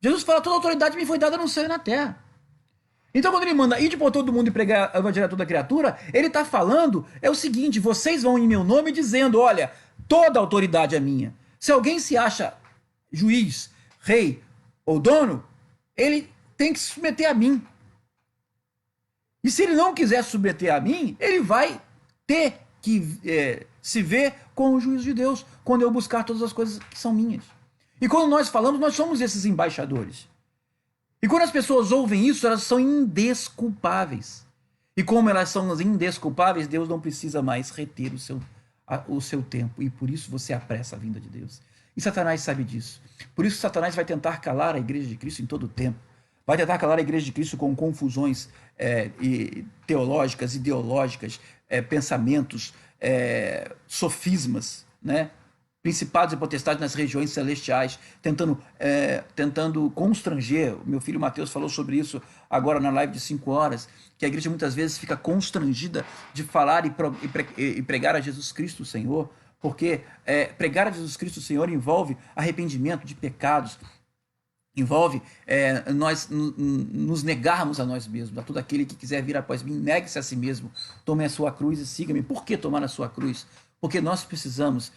Jesus fala: toda a autoridade me foi dada no céu e na terra. Então, quando ele manda ir por todo mundo e pregar o evangelho a toda criatura, ele está falando é o seguinte: vocês vão em meu nome dizendo, olha, toda a autoridade é minha. Se alguém se acha juiz, rei ou dono, ele tem que se submeter a mim. E se ele não quiser se submeter a mim, ele vai ter que se ver com o juízo de Deus, quando eu buscar todas as coisas que são minhas. E quando nós falamos, nós somos esses embaixadores. E quando as pessoas ouvem isso, elas são indesculpáveis. E como elas são indesculpáveis, Deus não precisa mais reter o seu tempo. E por isso você apressa a vinda de Deus. E Satanás sabe disso. Por isso Satanás vai tentar calar a igreja de Cristo em todo o tempo. Vai tentar calar a igreja de Cristo com confusões teológicas, ideológicas, pensamentos, sofismas, né? Principados e potestades nas regiões celestiais, tentando constranger. O meu filho Mateus falou sobre isso agora na live de 5 horas, que a igreja muitas vezes fica constrangida de falar e pregar a Jesus Cristo o Senhor, porque pregar a Jesus Cristo o Senhor envolve arrependimento de pecados, envolve nós nos negarmos a nós mesmos. A todo aquele que quiser vir após mim, negue-se a si mesmo, tome a sua cruz e siga-me. Por que tomar a sua cruz? Porque nós precisamos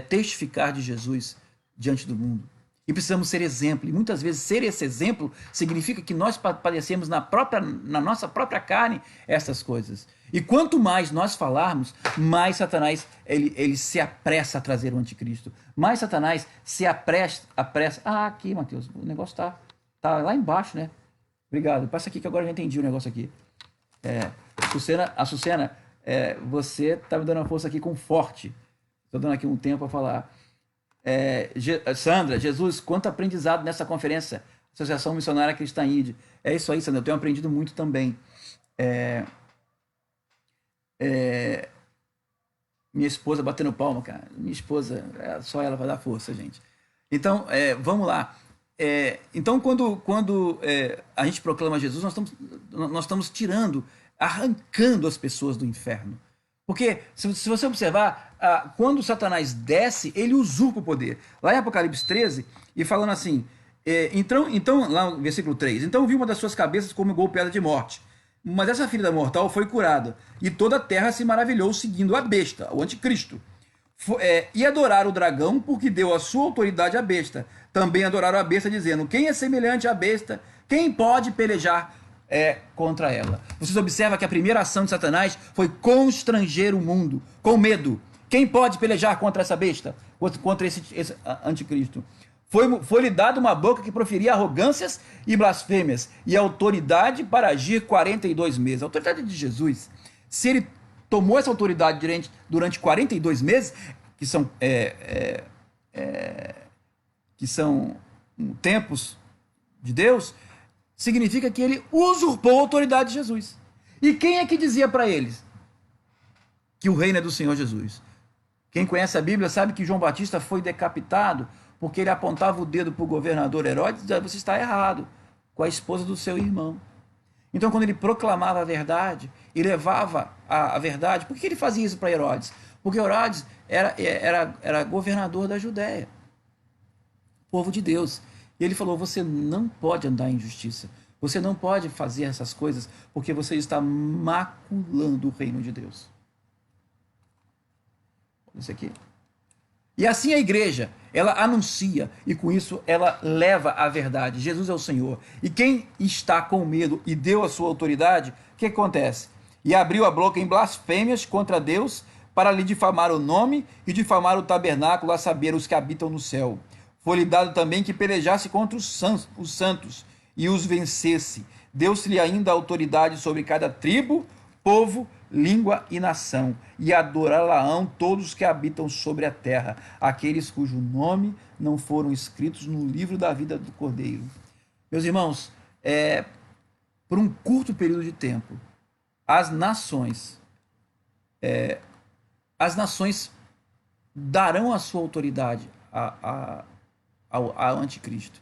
testificar de Jesus diante do mundo. E precisamos ser exemplo. E muitas vezes ser esse exemplo significa que nós padecemos na nossa própria carne essas coisas. E quanto mais nós falarmos, mais Satanás ele se apressa a trazer o anticristo. Mais Satanás se apressa. Aqui, Mateus, o negócio tá lá embaixo, né? Obrigado. Passa aqui que agora eu já entendi o negócio aqui. Açucena, você está me dando uma força aqui com forte. Estou dando aqui um tempo para falar. Sandra, Jesus, quanto aprendizado nessa conferência, Associação Missionária Cristã ID. É isso aí, Sandra, eu tenho aprendido muito também. Minha esposa batendo palma, cara. Minha esposa, só ela vai dar força, gente. Então, vamos lá. Então, quando a gente proclama Jesus, nós estamos arrancando as pessoas do inferno. Porque, se você observar, quando Satanás desce, ele usurpa o poder. Lá em Apocalipse 13, e falando assim, então, lá no versículo 3, então vi uma das suas cabeças como igual pedra de morte, mas essa ferida mortal foi curada, e toda a terra se maravilhou seguindo a besta, o anticristo. E adoraram o dragão, porque deu a sua autoridade à besta. Também adoraram a besta, dizendo, quem é semelhante à besta? Quem pode pelejar contra ela? Vocês observam que a primeira ação de Satanás foi constranger o mundo com medo. Quem pode pelejar contra essa besta? Contra esse anticristo? Foi-lhe dada uma boca que proferia arrogâncias e blasfêmias, e autoridade para agir 42 meses. A autoridade de Jesus, se ele tomou essa autoridade durante 42 meses, que são tempos de Deus, significa que ele usurpou a autoridade de Jesus. E quem é que dizia para eles que o reino é do Senhor Jesus? Quem conhece a Bíblia sabe que João Batista foi decapitado porque ele apontava o dedo para o governador Herodes e dizia, você está errado, com a esposa do seu irmão. Então, quando ele proclamava a verdade e levava a verdade, por que ele fazia isso para Herodes? Porque Herodes era governador da Judéia, povo de Deus. E ele falou, você não pode andar em justiça, você não pode fazer essas coisas, porque você está maculando o reino de Deus. Isso aqui. E assim a igreja, ela anuncia, e com isso ela leva a verdade. Jesus é o Senhor. E quem está com medo e deu a sua autoridade, o que acontece? E abriu a boca em blasfêmias contra Deus, para lhe difamar o nome e difamar o tabernáculo, a saber, os que habitam no céu. Foi-lhe dado também que pelejasse contra os santos e os vencesse. Deu-se-lhe ainda autoridade sobre cada tribo, povo, língua e nação, e adorá-la-ão todos os que habitam sobre a terra, aqueles cujo nome não foram escritos no livro da vida do Cordeiro. Meus irmãos, por um curto período de tempo, as nações darão a sua autoridade ao anticristo.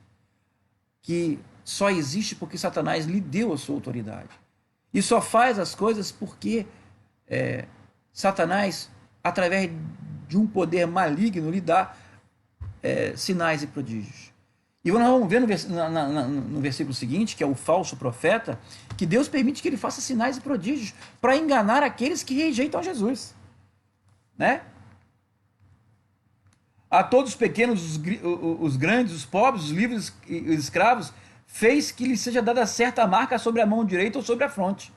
que só existe porque Satanás lhe deu a sua autoridade. E só faz as coisas porque Satanás, através de um poder maligno, lhe dá sinais e prodígios. E nós vamos ver no versículo seguinte, que é o falso profeta, que Deus permite que ele faça sinais e prodígios para enganar aqueles que rejeitam Jesus. Né? A todos os pequenos, os grandes, os pobres, os livres e os escravos, fez que lhe seja dada certa marca sobre a mão direita ou sobre a fronte.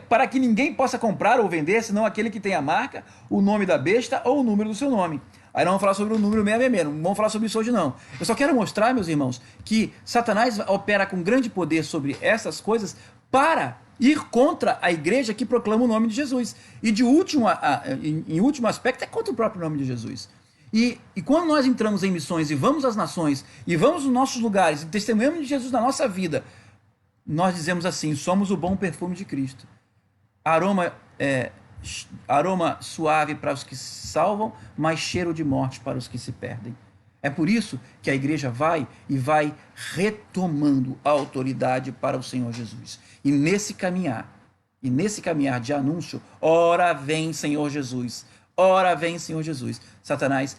Para que ninguém possa comprar ou vender, senão aquele que tem a marca, o nome da besta ou o número do seu nome. Aí não vamos falar sobre o número 666, não vamos falar sobre isso hoje não. Eu só quero mostrar, meus irmãos, que Satanás opera com grande poder sobre essas coisas para ir contra a igreja que proclama o nome de Jesus. E em último aspecto é contra o próprio nome de Jesus. E quando nós entramos em missões e vamos às nações, e vamos nos nossos lugares, e testemunhamos de Jesus na nossa vida, nós dizemos assim: somos o bom perfume de Cristo. Aroma suave para os que se salvam, mas cheiro de morte para os que se perdem. É por isso que a igreja vai retomando a autoridade para o Senhor Jesus. E nesse caminhar de anúncio, ora vem Senhor Jesus, ora vem Senhor Jesus, Satanás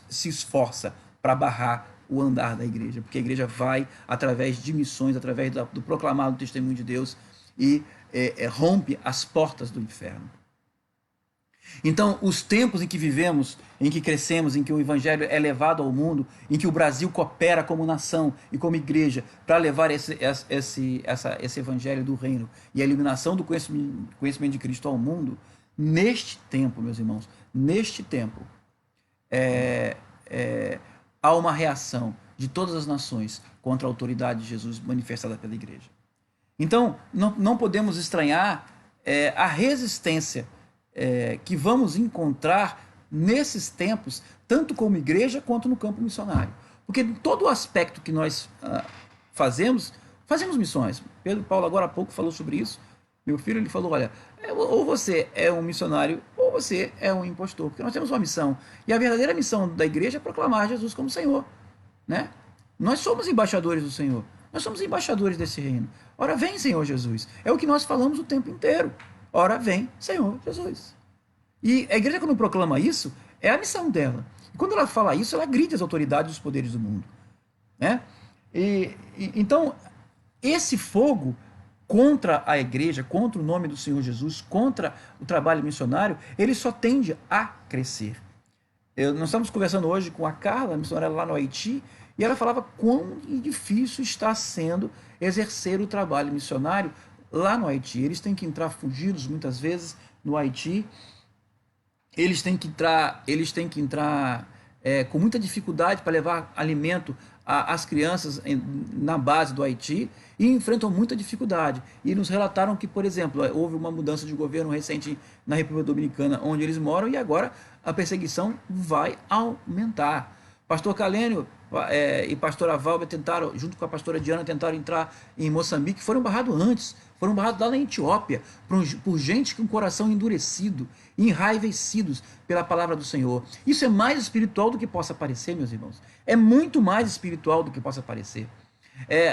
se esforça para barrar o andar da igreja, porque a igreja vai através de missões, através do proclamado testemunho de Deus e rompe as portas do inferno. Então, os tempos em que vivemos, em que crescemos, em que o evangelho é levado ao mundo, em que o Brasil coopera como nação e como igreja para levar esse evangelho do reino e a iluminação do conhecimento de Cristo ao mundo, neste tempo, meus irmãos, há uma reação de todas as nações contra a autoridade de Jesus manifestada pela igreja. Então, não podemos estranhar a resistência que vamos encontrar nesses tempos, tanto como igreja quanto no campo missionário. Porque em todo o aspecto que nós fazemos missões. Pedro Paulo agora há pouco falou sobre isso. Meu filho, ele falou, olha, ou você é um missionário ou você é um impostor, porque nós temos uma missão. E a verdadeira missão da igreja é proclamar Jesus como Senhor. Né? Nós somos embaixadores do Senhor. Nós somos embaixadores desse reino. Ora, vem, Senhor Jesus. É o que nós falamos o tempo inteiro. Ora, vem, Senhor Jesus. E a igreja, quando proclama isso, é a missão dela. E quando ela fala isso, ela grita as autoridades dos poderes do mundo. Né? Então, esse fogo contra a igreja, contra o nome do Senhor Jesus, contra o trabalho missionário, ele só tende a crescer. Nós estamos conversando hoje com a Carla, missionária lá no Haiti, e ela falava quão difícil está sendo exercer o trabalho missionário lá no Haiti. Eles têm que entrar fugidos muitas vezes no Haiti, eles têm que entrar com muita dificuldade para levar alimento às crianças na base do Haiti e enfrentam muita dificuldade. E nos relataram que, por exemplo, houve uma mudança de governo recente na República Dominicana, onde eles moram, e agora a perseguição vai aumentar. Pastor Calênio e pastora Valber tentaram, junto com a pastora Diana, tentaram entrar em Moçambique, foram barrados antes, foram barrados lá na Etiópia, por gente com o coração endurecido, enraivecidos pela palavra do Senhor. Isso é mais espiritual do que possa parecer, meus irmãos. É muito mais espiritual do que possa parecer.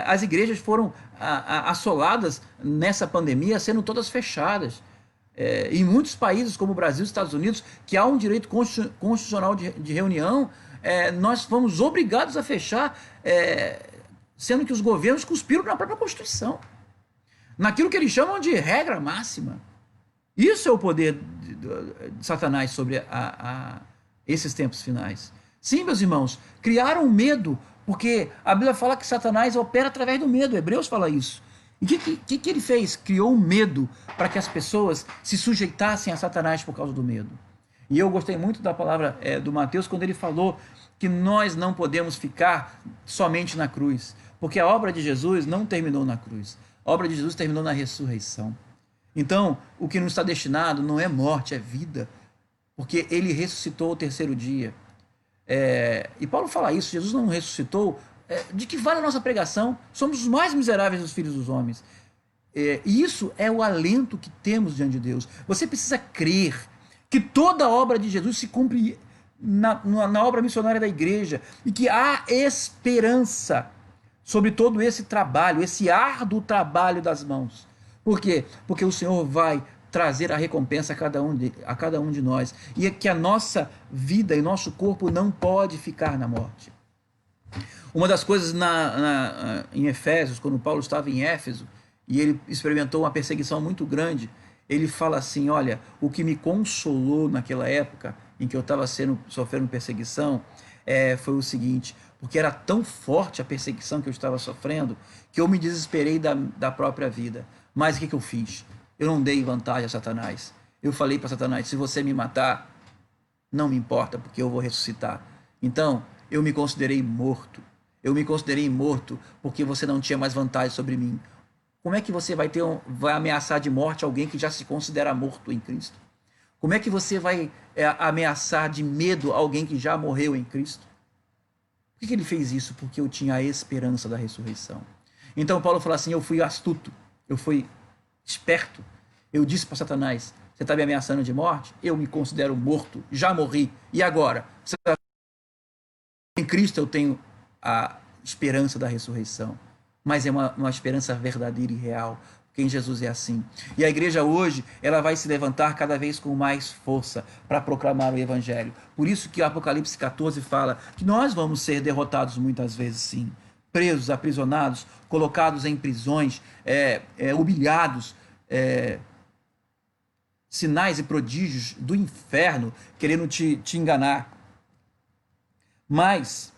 As igrejas foram assoladas nessa pandemia, sendo todas fechadas. Em muitos países, como o Brasil e os Estados Unidos, que há um direito constitucional de reunião, nós fomos obrigados a fechar, sendo que os governos cuspiram na própria Constituição, naquilo que eles chamam de regra máxima. Isso é o poder de Satanás sobre esses tempos finais. Sim, meus irmãos, criaram medo, porque a Bíblia fala que Satanás opera através do medo, Hebreus fala isso. E o que ele fez? Criou um medo para que as pessoas se sujeitassem a Satanás por causa do medo. E eu gostei muito da palavra do Mateus, quando ele falou que nós não podemos ficar somente na cruz, porque a obra de Jesus não terminou na cruz. A obra de Jesus terminou na ressurreição. Então, o que nos está destinado não é morte, é vida, porque ele ressuscitou ao terceiro dia. E Paulo fala isso, Jesus não ressuscitou. De que vale a nossa pregação? Somos os mais miseráveis dos filhos dos homens. E isso é o alento que temos diante de Deus. Você precisa crer que toda a obra de Jesus se cumpre na obra missionária da igreja, e que há esperança sobre todo esse trabalho, esse árduo trabalho das mãos. Por quê? Porque o Senhor vai trazer a recompensa a cada um de nós, e é que a nossa vida e nosso corpo não pode ficar na morte. Uma das coisas em Efésios, quando Paulo estava em Éfeso, e ele experimentou uma perseguição muito grande, ele fala assim, olha, o que me consolou naquela época, em que eu estava sofrendo perseguição, foi o seguinte, porque era tão forte a perseguição que eu estava sofrendo, que eu me desesperei da própria vida. Mas o que eu fiz? Eu não dei vantagem a Satanás. Eu falei para Satanás, se você me matar, não me importa, porque eu vou ressuscitar. Então, eu me considerei morto. Eu me considerei morto porque você não tinha mais vantagem sobre mim. Como é que você vai ameaçar de morte alguém que já se considera morto em Cristo? Como é que você vai ameaçar de medo alguém que já morreu em Cristo? Por que ele fez isso? Porque eu tinha a esperança da ressurreição. Então Paulo fala assim, eu fui astuto, eu fui esperto. Eu disse para Satanás, você está me ameaçando de morte? Eu me considero morto, já morri. E agora? Em Cristo eu tenho a esperança da ressurreição. Mas é uma esperança verdadeira e real. Porque em Jesus é assim. E a igreja hoje, ela vai se levantar cada vez com mais força para proclamar o evangelho. Por isso que o Apocalipse 14 fala que nós vamos ser derrotados muitas vezes, sim. Presos, aprisionados, colocados em prisões, humilhados, sinais e prodígios do inferno querendo te enganar. Mas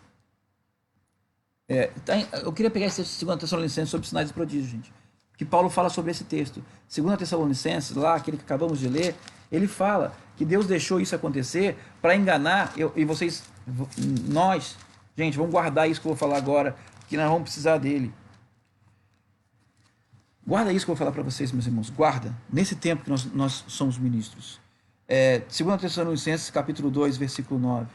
eu queria pegar esse 2 Tessalonicenses sobre sinais e prodígios, gente. Que Paulo fala sobre esse texto. 2 Tessalonicenses, lá, aquele que acabamos de ler, ele fala que Deus deixou isso acontecer para enganar, nós, gente, vamos guardar isso que eu vou falar agora, que nós vamos precisar dele. Guarda isso que eu vou falar para vocês, meus irmãos. Guarda, nesse tempo que nós somos ministros. 2 Tessalonicenses, capítulo 2, versículo 9.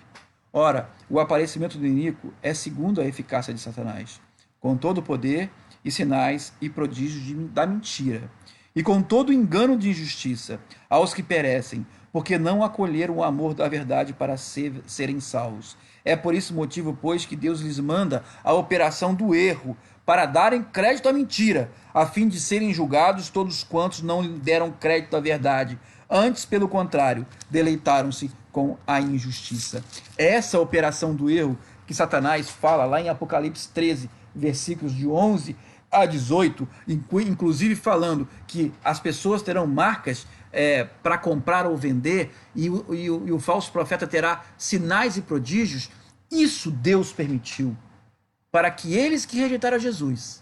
Ora, o aparecimento do iníquo é segundo a eficácia de Satanás, com todo o poder e sinais e prodígios da mentira, e com todo o engano de injustiça aos que perecem, porque não acolheram o amor da verdade para serem salvos. É por esse motivo, pois, que Deus lhes manda a operação do erro, para darem crédito à mentira, a fim de serem julgados todos quantos não lhe deram crédito à verdade. Antes, pelo contrário, deleitaram-se com a injustiça. Essa operação do erro que Satanás fala lá em Apocalipse 13, versículos de 11 a 18, inclusive falando que as pessoas terão marcas para comprar ou vender, e o falso profeta terá sinais e prodígios. Isso Deus permitiu para que eles que rejeitaram Jesus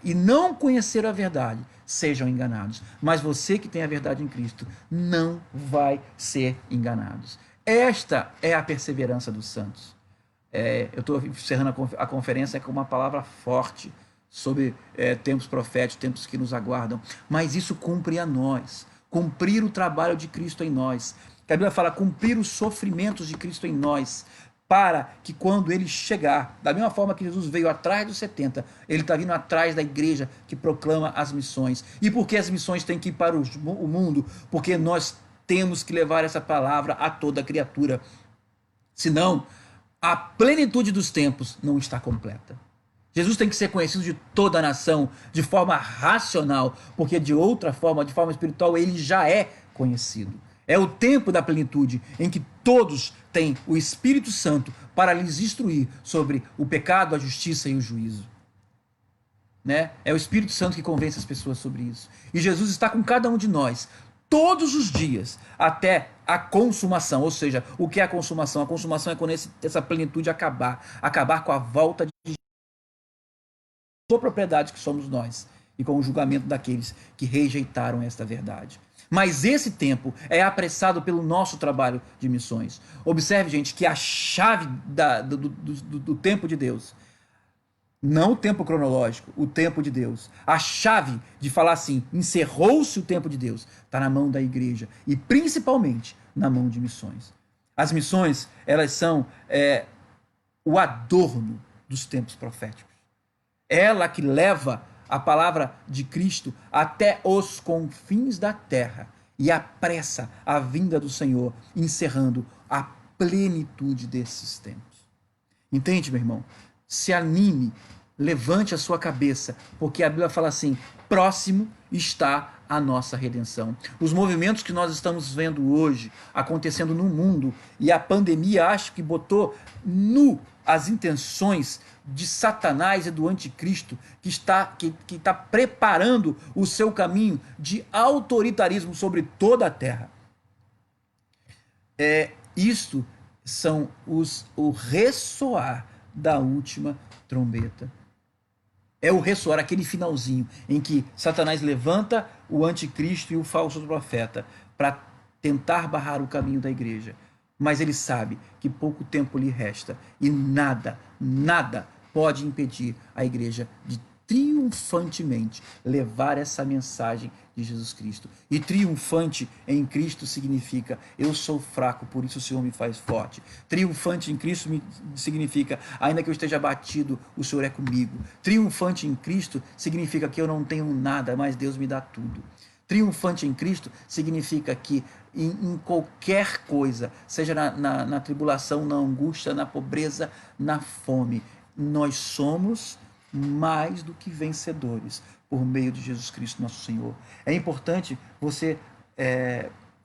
e não conheceram a verdade sejam enganados. Mas você que tem a verdade em Cristo não vai ser enganado. Esta é a perseverança dos santos. Eu estou encerrando a conferência com uma palavra forte sobre tempos proféticos, tempos que nos aguardam. Mas isso cumpre a nós. Cumprir o trabalho de Cristo em nós. A Bíblia fala cumprir os sofrimentos de Cristo em nós, para que quando ele chegar, da mesma forma que Jesus veio atrás dos 70, ele está vindo atrás da igreja que proclama as missões. E por que as missões têm que ir para o mundo? Porque nós temos que levar essa palavra a toda criatura. Senão, a plenitude dos tempos não está completa. Jesus tem que ser conhecido de toda a nação, de forma racional, porque de outra forma, de forma espiritual, ele já é conhecido. É o tempo da plenitude em que todos têm o Espírito Santo para lhes instruir sobre o pecado, a justiça e o juízo. Né? É o Espírito Santo que convence as pessoas sobre isso. E Jesus está com cada um de nós todos os dias até a consumação. Ou seja, o que é a consumação? A consumação é quando essa plenitude acabar com a volta de sua propriedade que somos nós e com o julgamento daqueles que rejeitaram esta verdade. Mas esse tempo é apressado pelo nosso trabalho de missões. Observe, gente, que a chave do tempo de Deus, não o tempo cronológico, o tempo de Deus, a chave de falar assim, encerrou-se o tempo de Deus, está na mão da igreja e principalmente na mão de missões. As missões, elas são o adorno dos tempos proféticos. Ela que leva a palavra de Cristo até os confins da terra e apressa a vinda do Senhor, encerrando a plenitude desses tempos. Entende, meu irmão? Se anime, levante a sua cabeça, porque a Bíblia fala assim: próximo está a nossa redenção. Os movimentos que nós estamos vendo hoje acontecendo no mundo, e a pandemia acho que botou nu as intenções de Satanás e do anticristo, que está preparando o seu caminho de autoritarismo sobre toda a terra. Isto são o ressoar da última trombeta. É o ressoar, aquele finalzinho em que Satanás levanta o anticristo e o falso profeta para tentar barrar o caminho da igreja. Mas ele sabe que pouco tempo lhe resta e nada pode impedir a igreja de triunfantemente levar essa mensagem de Jesus Cristo. E triunfante em Cristo significa: eu sou fraco, por isso o Senhor me faz forte. Triunfante em Cristo significa: ainda que eu esteja abatido, o Senhor é comigo. Triunfante em Cristo significa que eu não tenho nada, mas Deus me dá tudo. Triunfante em Cristo significa que em qualquer coisa, seja na tribulação, na angústia, na pobreza, na fome, nós somos mais do que vencedores por meio de Jesus Cristo, nosso Senhor. É importante você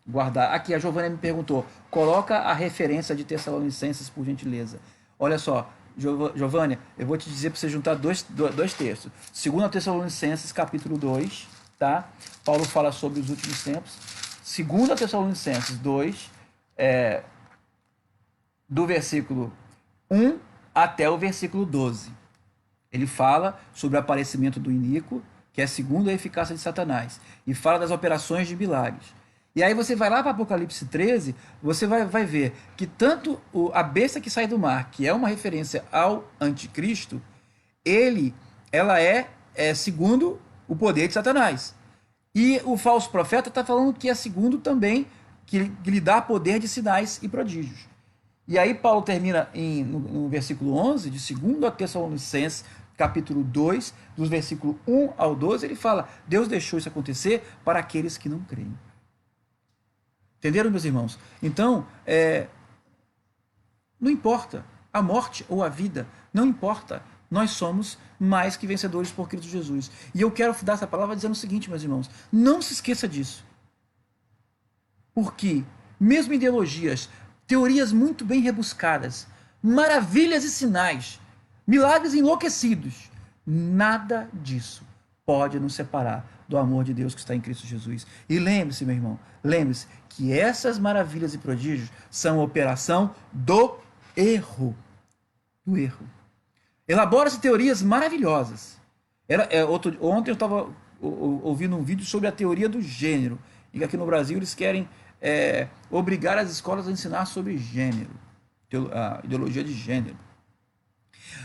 guardar. Aqui a Giovânia me perguntou: coloca a referência de Tessalonicenses, por gentileza. Olha só, Giovânia, eu vou te dizer para você juntar dois textos. 2 Tessalonicenses, capítulo 2, tá? Paulo fala sobre os últimos tempos. 2 Tessalonicenses 2, do versículo 1 até o versículo 12. Ele fala sobre o aparecimento do iníquo, que é segundo a eficácia de Satanás, e fala das operações de milagres. E aí você vai lá para Apocalipse 13, você vai ver que tanto a besta que sai do mar, que é uma referência ao anticristo, ela é segundo o poder de Satanás. E o falso profeta está falando que é segundo também, que lhe dá poder de sinais e prodígios. E aí Paulo termina no versículo 11 de 2 Tessalonicenses, capítulo 2, dos versículos 1 ao 12, ele fala: Deus deixou isso acontecer para aqueles que não creem. Entenderam, meus irmãos? Então, não importa a morte ou a vida, não importa. Nós somos mais que vencedores por Cristo Jesus. E eu quero dar essa palavra dizendo o seguinte, meus irmãos: não se esqueça disso. Porque, mesmo ideologias, teorias muito bem rebuscadas, maravilhas e sinais, milagres enlouquecidos, nada disso pode nos separar do amor de Deus que está em Cristo Jesus. E lembre-se, meu irmão, lembre-se que essas maravilhas e prodígios são operação do erro. Do erro. Elabora-se teorias maravilhosas. Ontem eu estava ouvindo um vídeo sobre a teoria do gênero, e aqui no Brasil eles querem obrigar as escolas a ensinar sobre gênero, a ideologia de gênero.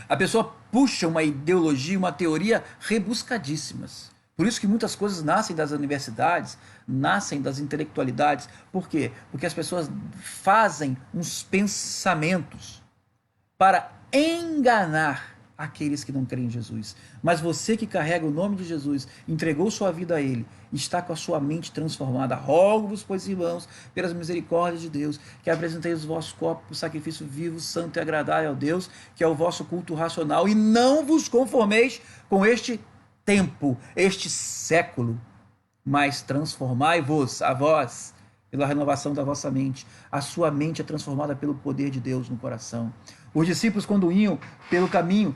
A pessoa puxa uma ideologia, uma teoria rebuscadíssimas. Por isso que muitas coisas nascem das universidades, nascem das intelectualidades. Por quê? Porque as pessoas fazem uns pensamentos para enganar aqueles que não creem em Jesus. Mas você que carrega o nome de Jesus, entregou sua vida a Ele, está com a sua mente transformada. Rogo-vos, pois, irmãos, pelas misericórdias de Deus, que apresenteis os vossos corpos por sacrifício vivo, santo e agradável a Deus, que é o vosso culto racional, e não vos conformeis com este tempo, este século, mas transformai-vos a vós pela renovação da vossa mente. A sua mente é transformada pelo poder de Deus no coração. Os discípulos, quando iam pelo caminho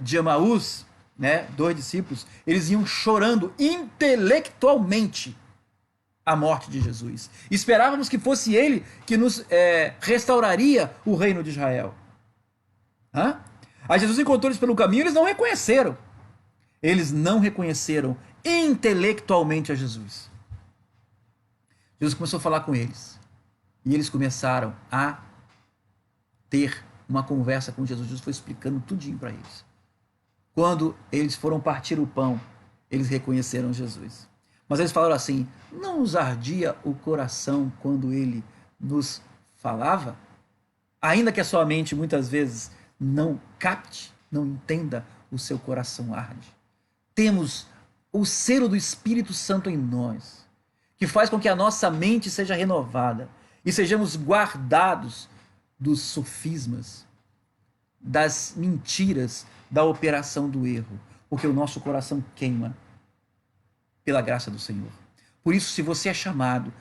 de Emaús, né, 2 discípulos, eles iam chorando intelectualmente a morte de Jesus. Esperávamos que fosse ele que nos restauraria o reino de Israel. Aí Jesus encontrou eles pelo caminho, eles não reconheceram. Eles não reconheceram intelectualmente a Jesus. Jesus começou a falar com eles. E eles começaram a ter uma conversa com Jesus. Jesus foi explicando tudinho para eles. Quando eles foram partir o pão, eles reconheceram Jesus. Mas eles falaram assim: não nos ardia o coração quando ele nos falava? Ainda que a sua mente muitas vezes não capte, não entenda, o seu coração arde. Temos o selo do Espírito Santo em nós, que faz com que a nossa mente seja renovada. e sejamos guardados dos sofismas, das mentiras, da operação do erro, porque o nosso coração queima pela graça do Senhor. Por isso, se você é chamado,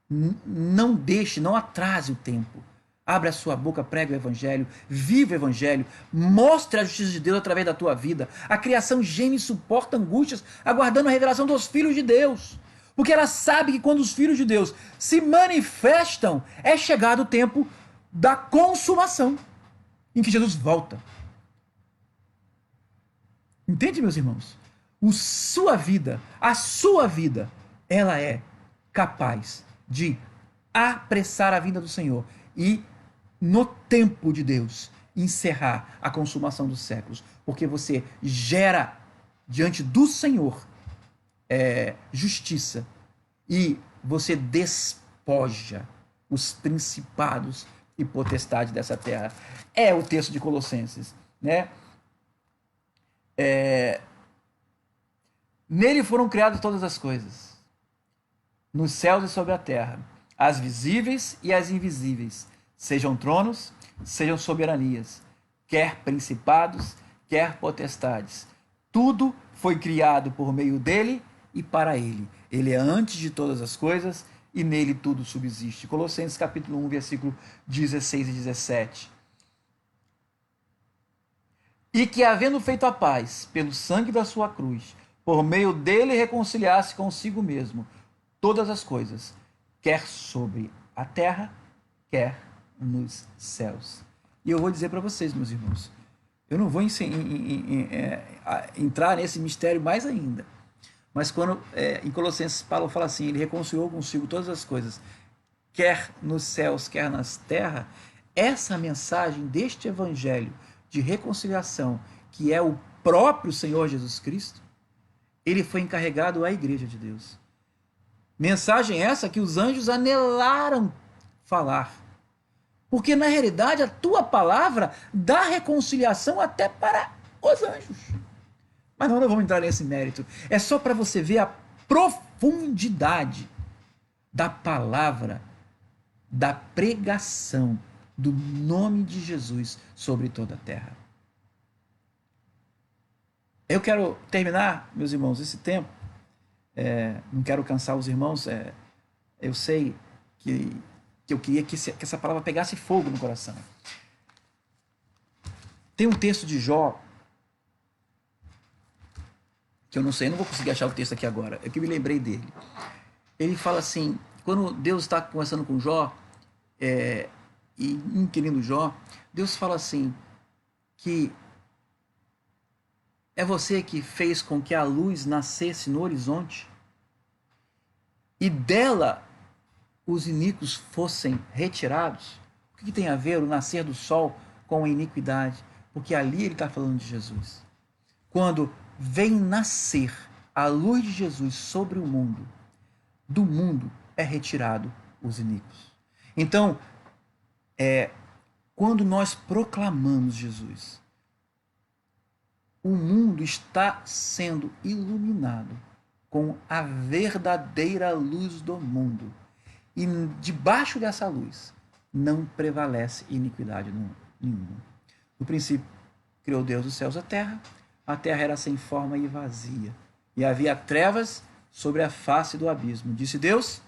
não deixe, não atrase o tempo. Abre a sua boca, prega o evangelho, viva o evangelho, mostre a justiça de Deus através da tua vida. A criação geme e suporta angústias, aguardando a revelação dos filhos de Deus. Porque ela sabe que quando os filhos de Deus se manifestam, é chegado o tempo da consumação, em que Jesus volta. Entende, meus irmãos? A sua vida, ela é capaz de apressar a vinda do Senhor e, no tempo de Deus, encerrar a consumação dos séculos, porque você gera diante do Senhor justiça e você despoja os principados e potestades dessa terra. É o texto de Colossenses, né? Nele foram criadas todas as coisas, nos céus e sobre a terra, as visíveis e as invisíveis, sejam tronos, sejam soberanias, quer principados, quer potestades. Tudo foi criado por meio dele e para ele. Ele é antes de todas as coisas e nele tudo subsiste. Colossenses capítulo 1, versículo 16 e 17. E que, havendo feito a paz pelo sangue da sua cruz, por meio dele reconciliasse consigo mesmo todas as coisas, quer sobre a terra, quer nos céus. E eu vou dizer para vocês, meus irmãos, eu não vou entrar nesse mistério mais ainda, mas quando em Colossenses Paulo fala assim, ele reconciliou consigo todas as coisas, quer nos céus, quer nas terras, essa mensagem deste evangelho de reconciliação, que é o próprio Senhor Jesus Cristo, ele foi encarregado à igreja de Deus. Mensagem essa que os anjos anelaram falar. Porque, na realidade, a tua palavra dá reconciliação até para os anjos. Mas não vamos entrar nesse mérito. É só para você ver a profundidade da palavra, da pregação do nome de Jesus sobre toda a terra. Eu quero terminar, meus irmãos, esse tempo. Não quero cansar os irmãos. Eu sei que eu queria que essa palavra pegasse fogo no coração. Tem um texto de Jó, que eu não sei, eu não vou conseguir achar o texto aqui agora, é que eu me lembrei dele. Ele fala assim, quando Deus está conversando com Jó, e inquirindo Jó, Deus fala assim, que é você que fez com que a luz nascesse no horizonte, e dela os iníquos fossem retirados. O que tem a ver o nascer do sol com a iniquidade? Porque ali ele está falando de Jesus. Quando vem nascer a luz de Jesus sobre o mundo, do mundo é retirado os iníquos. Então, quando nós proclamamos Jesus, o mundo está sendo iluminado com a verdadeira luz do mundo. E debaixo dessa luz não prevalece iniquidade nenhuma. No princípio, criou Deus os céus e a terra era sem forma e vazia, e havia trevas sobre a face do abismo. Disse Deus,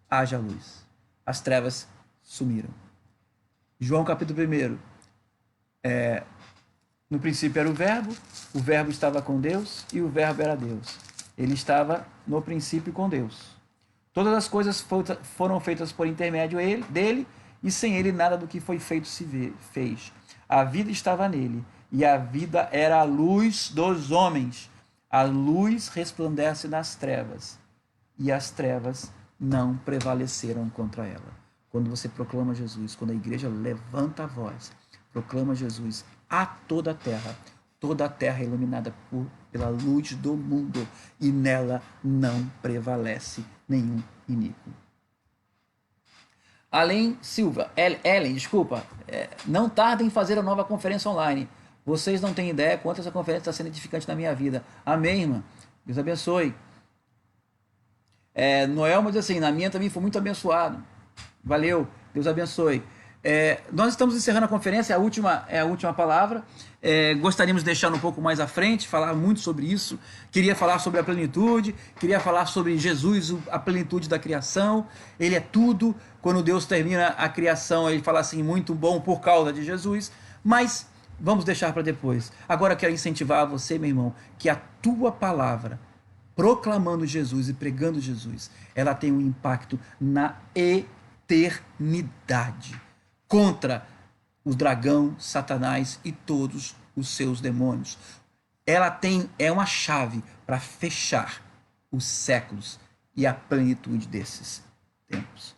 haja luz. As trevas sumiram. João capítulo 1, no princípio era o verbo estava com Deus e o verbo era Deus. Ele estava no princípio com Deus. Todas as coisas foram feitas por intermédio dele, e sem ele nada do que foi feito se fez. A vida estava nele, e a vida era a luz dos homens. A luz resplandece nas trevas, e as trevas não prevaleceram contra ela. Quando você proclama Jesus, quando a igreja levanta a voz, proclama Jesus a toda a terra é iluminada pela luz do mundo, e nela não prevalece nenhum iníquo. Ellen, desculpa, não tardem em fazer a nova conferência online. Vocês não têm ideia quanto essa conferência está sendo edificante na minha vida. Amém, irmã? Deus abençoe. Noelma diz assim, na minha também foi muito abençoado. Valeu, Deus abençoe. Nós estamos encerrando a conferência, é a última palavra. Gostaríamos de deixar um pouco mais à frente, falar muito sobre isso. Queria falar sobre a plenitude, queria falar sobre Jesus, a plenitude da criação. Ele é tudo. Quando Deus termina a criação, ele fala assim, muito bom por causa de Jesus. Mas vamos deixar para depois. Agora quero incentivar você, meu irmão, que a tua palavra, proclamando Jesus e pregando Jesus, ela tem um impacto na eternidade contra o dragão, Satanás e todos os seus demônios. Ela é uma chave para fechar os séculos e a plenitude desses tempos.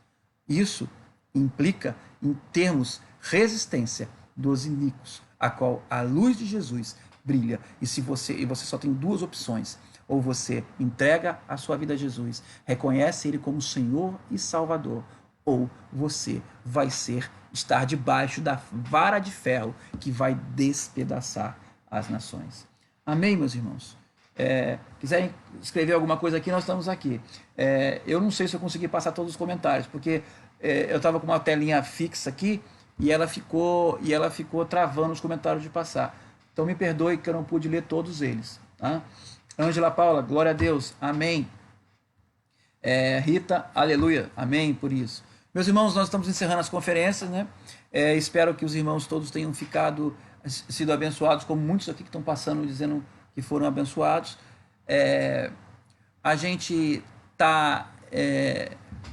Isso implica em termos resistência dos iníquos, a qual a luz de Jesus brilha. E você só tem duas opções: ou você entrega a sua vida a Jesus, reconhece Ele como Senhor e Salvador, ou você vai estar debaixo da vara de ferro que vai despedaçar as nações. Amém, meus irmãos? Quiserem escrever alguma coisa aqui, nós estamos aqui. Eu não sei se eu consegui passar todos os comentários, porque eu estava com uma telinha fixa aqui e ela ficou travando os comentários de passar. Então me perdoe que eu não pude ler todos eles. Tá? Ângela Paula, glória a Deus, amém. Rita, aleluia, amém por isso. Meus irmãos, nós estamos encerrando as conferências, né? Espero que os irmãos todos tenham sido abençoados, como muitos aqui que estão passando dizendo que foram abençoados. A gente tá...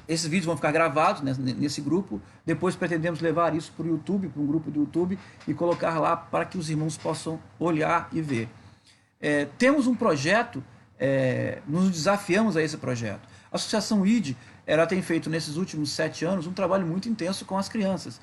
esses vídeos vão ficar gravados, né, nesse grupo. Depois pretendemos levar isso para o YouTube, para um grupo do YouTube, e colocar lá para que os irmãos possam olhar e ver. Temos um projeto, nos desafiamos a esse projeto. A Associação ID, ela tem feito nesses últimos 7 anos um trabalho muito intenso com as crianças.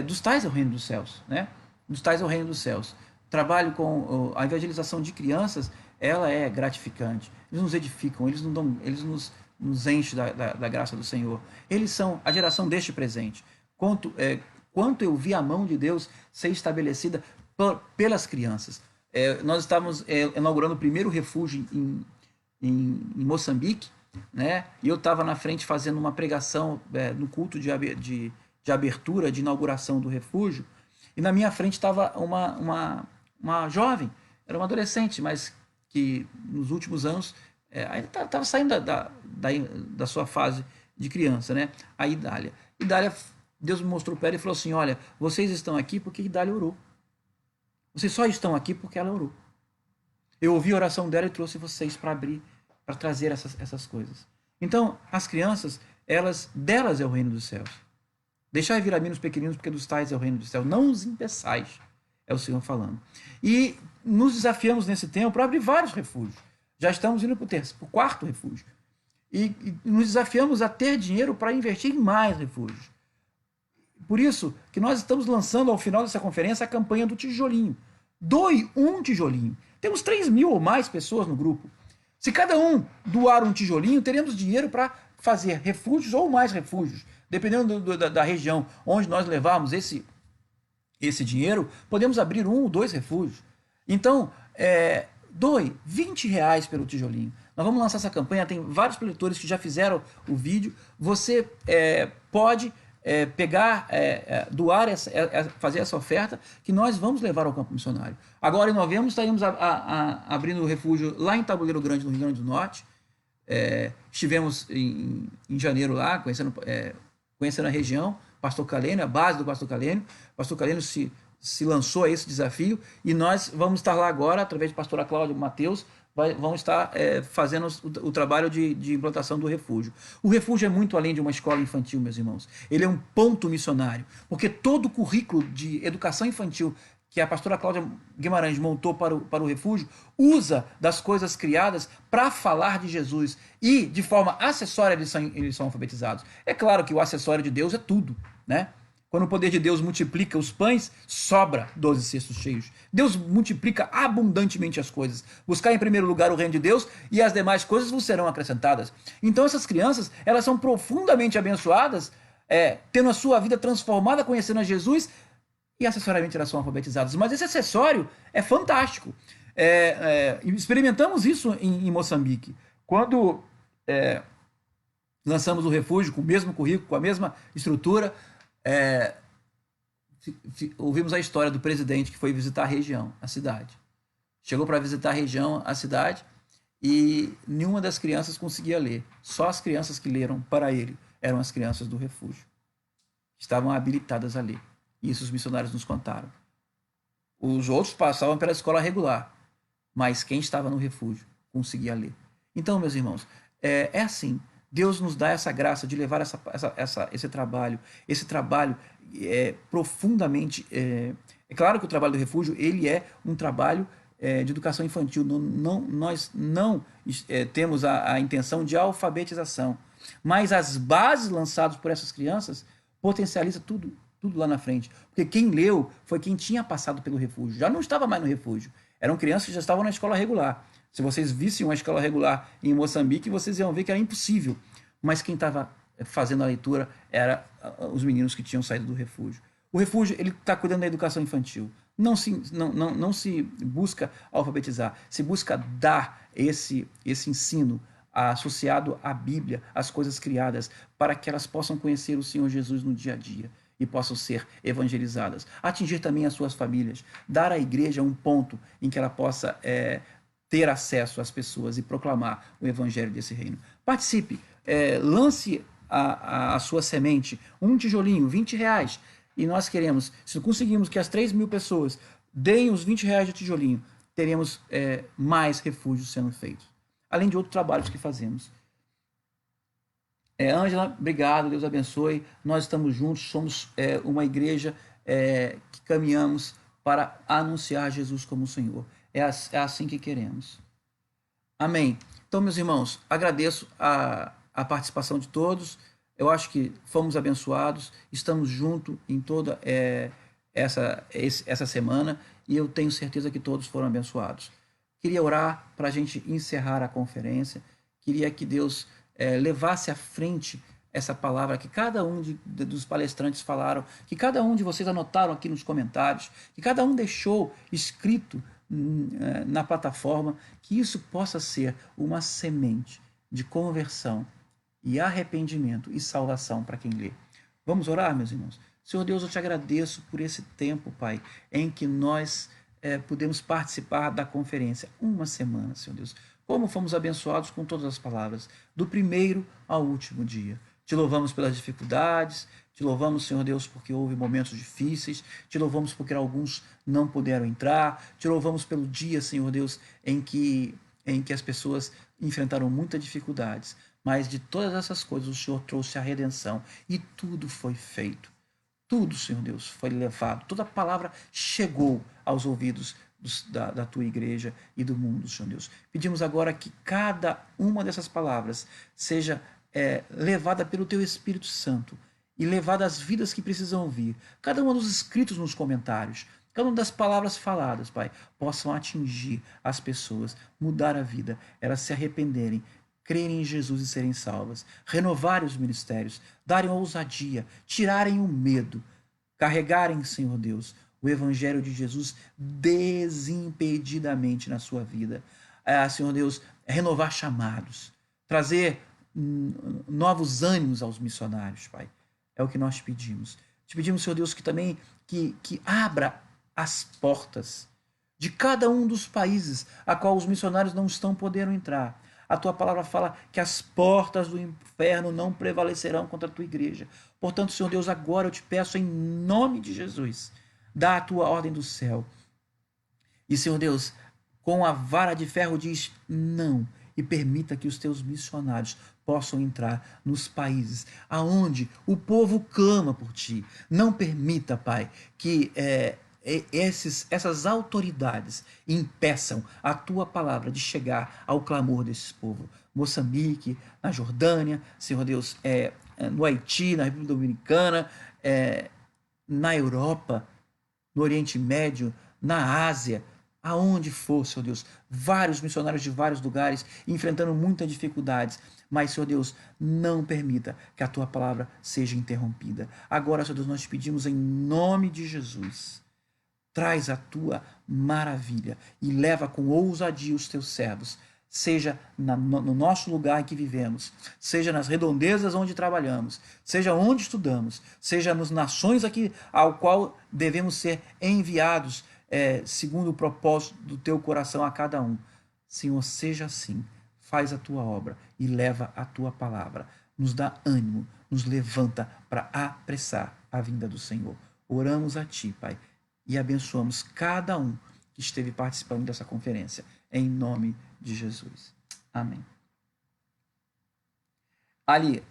Dos tais é o reino dos céus, né? Dos tais é o reino dos céus. Trabalho com a evangelização de crianças, ela é gratificante. Eles nos edificam, eles nos enchem da graça do Senhor. Eles são a geração deste presente. Quanto eu vi a mão de Deus ser estabelecida pelas crianças. Nós estávamos inaugurando o primeiro refúgio em Moçambique, né? E eu estava na frente fazendo uma pregação no culto de abertura, de inauguração do refúgio, e na minha frente estava uma jovem, era uma adolescente, mas que nos últimos anos ainda estava saindo da sua fase de criança, né? A Idália. Deus me mostrou para ela e falou assim: olha, vocês estão aqui porque Idália orou. Vocês só estão aqui porque ela orou. Eu ouvi a oração dela e trouxe vocês para trazer essas coisas. Então, as crianças, delas é o reino dos céus. Deixai vir a mim os pequeninos, porque dos tais é o reino dos céus. Não os impeçais, é o Senhor falando. E nos desafiamos nesse tempo para abrir vários refúgios. Já estamos indo para o 4º refúgio. E nos desafiamos a ter dinheiro para investir em mais refúgios. Por isso que nós estamos lançando ao final dessa conferência a campanha do tijolinho. Doe um tijolinho. Temos 3.000 ou mais pessoas no grupo. Se cada um doar um tijolinho, teremos dinheiro para fazer refúgios ou mais refúgios. Dependendo da região onde nós levarmos esse dinheiro, podemos abrir 1 ou 2 refúgios. Então, doe R$20 pelo tijolinho. Nós vamos lançar essa campanha, tem vários preletores que já fizeram o vídeo. Você pode pegar, doar, fazer essa oferta, que nós vamos levar ao campo missionário. Agora, em novembro, estaremos abrindo o refúgio lá em Tabuleiro Grande, no Rio Grande do Norte. Estivemos em janeiro lá, conhecendo a região, Pastor Calênio, a base do Pastor Calênio. Pastor Calênio se lançou a esse desafio, e nós vamos estar lá agora, através de pastora Cláudia e Mateus, vão estar fazendo o trabalho de implantação do refúgio. O refúgio é muito além de uma escola infantil, meus irmãos. Ele é um ponto missionário, porque todo o currículo de educação infantil que a pastora Cláudia Guimarães montou para o refúgio usa das coisas criadas para falar de Jesus, e de forma acessória eles são alfabetizados. É claro que o acessório de Deus é tudo, né? Quando o poder de Deus multiplica os pães, sobra 12 cestos cheios. Deus multiplica abundantemente as coisas. Buscar em primeiro lugar o reino de Deus, e as demais coisas vos serão acrescentadas. Então essas crianças, elas são profundamente abençoadas, tendo a sua vida transformada, conhecendo a Jesus, e acessoriamente elas são alfabetizadas. Mas esse acessório é fantástico. Experimentamos isso em Moçambique. Quando Lançamos o refúgio com o mesmo currículo, com a mesma estrutura. É, ouvimos a história do presidente que foi visitar a região, a cidade. Chegou para visitar a região, a cidade, e nenhuma das crianças conseguia ler. Só as crianças que leram para ele eram as crianças do refúgio. Estavam habilitadas a ler. Isso os missionários nos contaram. Os outros passavam pela escola regular, mas quem estava no refúgio conseguia ler. Então, meus irmãos, é assim. Deus nos dá essa graça de levar esse trabalho profundamente. É claro que o trabalho do refúgio ele é um trabalho de educação infantil. Nós não temos a intenção de alfabetização, mas as bases lançadas por essas crianças potencializa tudo lá na frente. Porque quem leu foi quem tinha passado pelo refúgio. Já não estava mais no refúgio. Eram crianças que já estavam na escola regular. Se vocês vissem uma escola regular em Moçambique, vocês iam ver que era impossível. Mas quem estava fazendo a leitura era os meninos que tinham saído do refúgio. O refúgio ele está cuidando da educação infantil. Não se busca alfabetizar, se busca dar esse ensino associado à Bíblia, às coisas criadas, para que elas possam conhecer o Senhor Jesus no dia a dia e possam ser evangelizadas. Atingir também as suas famílias, dar à igreja um ponto em que ela possa ter acesso às pessoas e proclamar o evangelho desse reino. Participe, lance a sua semente, um tijolinho, R$ 20, e nós queremos, se conseguirmos que as 3.000 pessoas deem os R$ 20 de tijolinho, teremos mais refúgios sendo feitos. Além de outros trabalhos que fazemos. Ângela, obrigado, Deus abençoe. Nós estamos juntos, somos uma igreja que caminhamos para anunciar Jesus como Senhor. É assim que queremos. Amém. Então, meus irmãos, agradeço a participação de todos. Eu acho que fomos abençoados, estamos juntos em toda essa semana e eu tenho certeza que todos foram abençoados. Queria orar para a gente encerrar a conferência. Queria que Deus levasse à frente essa palavra que cada um dos palestrantes falaram, que cada um de vocês anotaram aqui nos comentários, que cada um deixou escrito na plataforma, que isso possa ser uma semente de conversão e arrependimento e salvação para quem lê. Vamos orar, meus irmãos? Senhor Deus, eu te agradeço por esse tempo, Pai, em que nós pudemos participar da conferência. Uma semana, Senhor Deus. Como fomos abençoados com todas as palavras, do primeiro ao último dia. Te louvamos pelas dificuldades, te louvamos, Senhor Deus, porque houve momentos difíceis, te louvamos porque alguns não puderam entrar, te louvamos pelo dia, Senhor Deus, em que as pessoas enfrentaram muitas dificuldades, mas de todas essas coisas o Senhor trouxe a redenção e tudo foi feito. Tudo, Senhor Deus, foi levado, toda a palavra chegou aos ouvidos da tua igreja e do mundo, Senhor Deus. Pedimos agora que cada uma dessas palavras seja levada pelo teu Espírito Santo e levada às vidas que precisam ouvir. Cada um dos escritos nos comentários, cada uma das palavras faladas, Pai, possam atingir as pessoas, mudar a vida, elas se arrependerem, crerem em Jesus e serem salvas, renovarem os ministérios, darem ousadia, tirarem o medo, carregarem, Senhor Deus, o Evangelho de Jesus desimpedidamente na sua vida. Senhor Deus, renovar chamados, trazer novos ânimos aos missionários, Pai. É o que nós pedimos. Te pedimos, Senhor Deus, que também que abra as portas de cada um dos países a qual os missionários não estão podendo entrar. A tua palavra fala que as portas do inferno não prevalecerão contra a tua igreja. Portanto, Senhor Deus, agora eu te peço em nome de Jesus, dá a tua ordem do céu. E, Senhor Deus, com a vara de ferro diz não e permita que os teus missionários possam entrar nos países aonde o povo clama por ti. Não permita, Pai, que essas autoridades impeçam a tua palavra de chegar ao clamor desse povo. Moçambique, na Jordânia, Senhor Deus, no Haiti, na República Dominicana, na Europa, no Oriente Médio, na Ásia, aonde for, Senhor Deus, vários missionários de vários lugares enfrentando muitas dificuldades, mas, Senhor Deus, não permita que a tua palavra seja interrompida. Agora, Senhor Deus, nós te pedimos em nome de Jesus, traz a tua maravilha e leva com ousadia os teus servos seja no nosso lugar em que vivemos, seja nas redondezas onde trabalhamos, seja onde estudamos, seja nas nações aqui ao qual devemos ser enviados, segundo o propósito do teu coração a cada um. Senhor, seja assim, faz a tua obra e leva a tua palavra. Nos dá ânimo, nos levanta para apressar a vinda do Senhor. Oramos a ti, Pai, e abençoamos cada um que esteve participando dessa conferência, em nome de Jesus. Amém. Ali,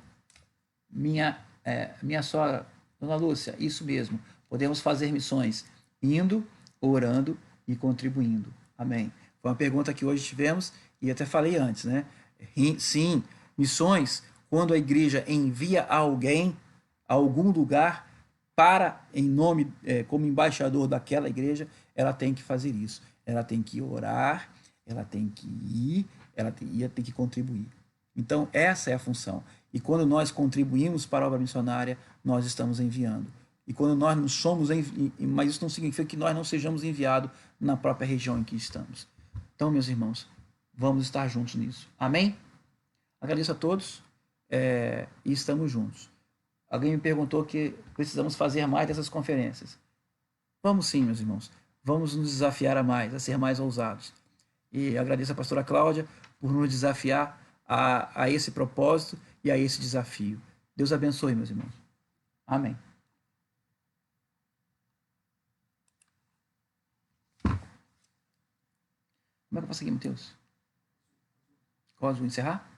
minha sogra, Dona Lúcia, isso mesmo, podemos fazer missões indo, orando e contribuindo. Amém. Foi uma pergunta que hoje tivemos e até falei antes, né? Sim, missões, quando a igreja envia alguém a algum lugar para, em nome, como embaixador daquela igreja, ela tem que fazer isso. Ela tem que orar, ela tem que ir, ela tem que contribuir. Então, essa é a função. E quando nós contribuímos para a obra missionária, nós estamos enviando. E quando nós não somos, mas isso não significa que nós não sejamos enviados na própria região em que estamos. Então, meus irmãos, vamos estar juntos nisso. Amém? Agradeço a todos e estamos juntos. Alguém me perguntou que precisamos fazer mais dessas conferências. Vamos sim, meus irmãos. Vamos nos desafiar a mais, a ser mais ousados. E agradeço a pastora Cláudia por nos desafiar a esse propósito e a esse desafio. Deus abençoe, meus irmãos. Amém. Como é que eu posso seguir, Mateus? Posso encerrar?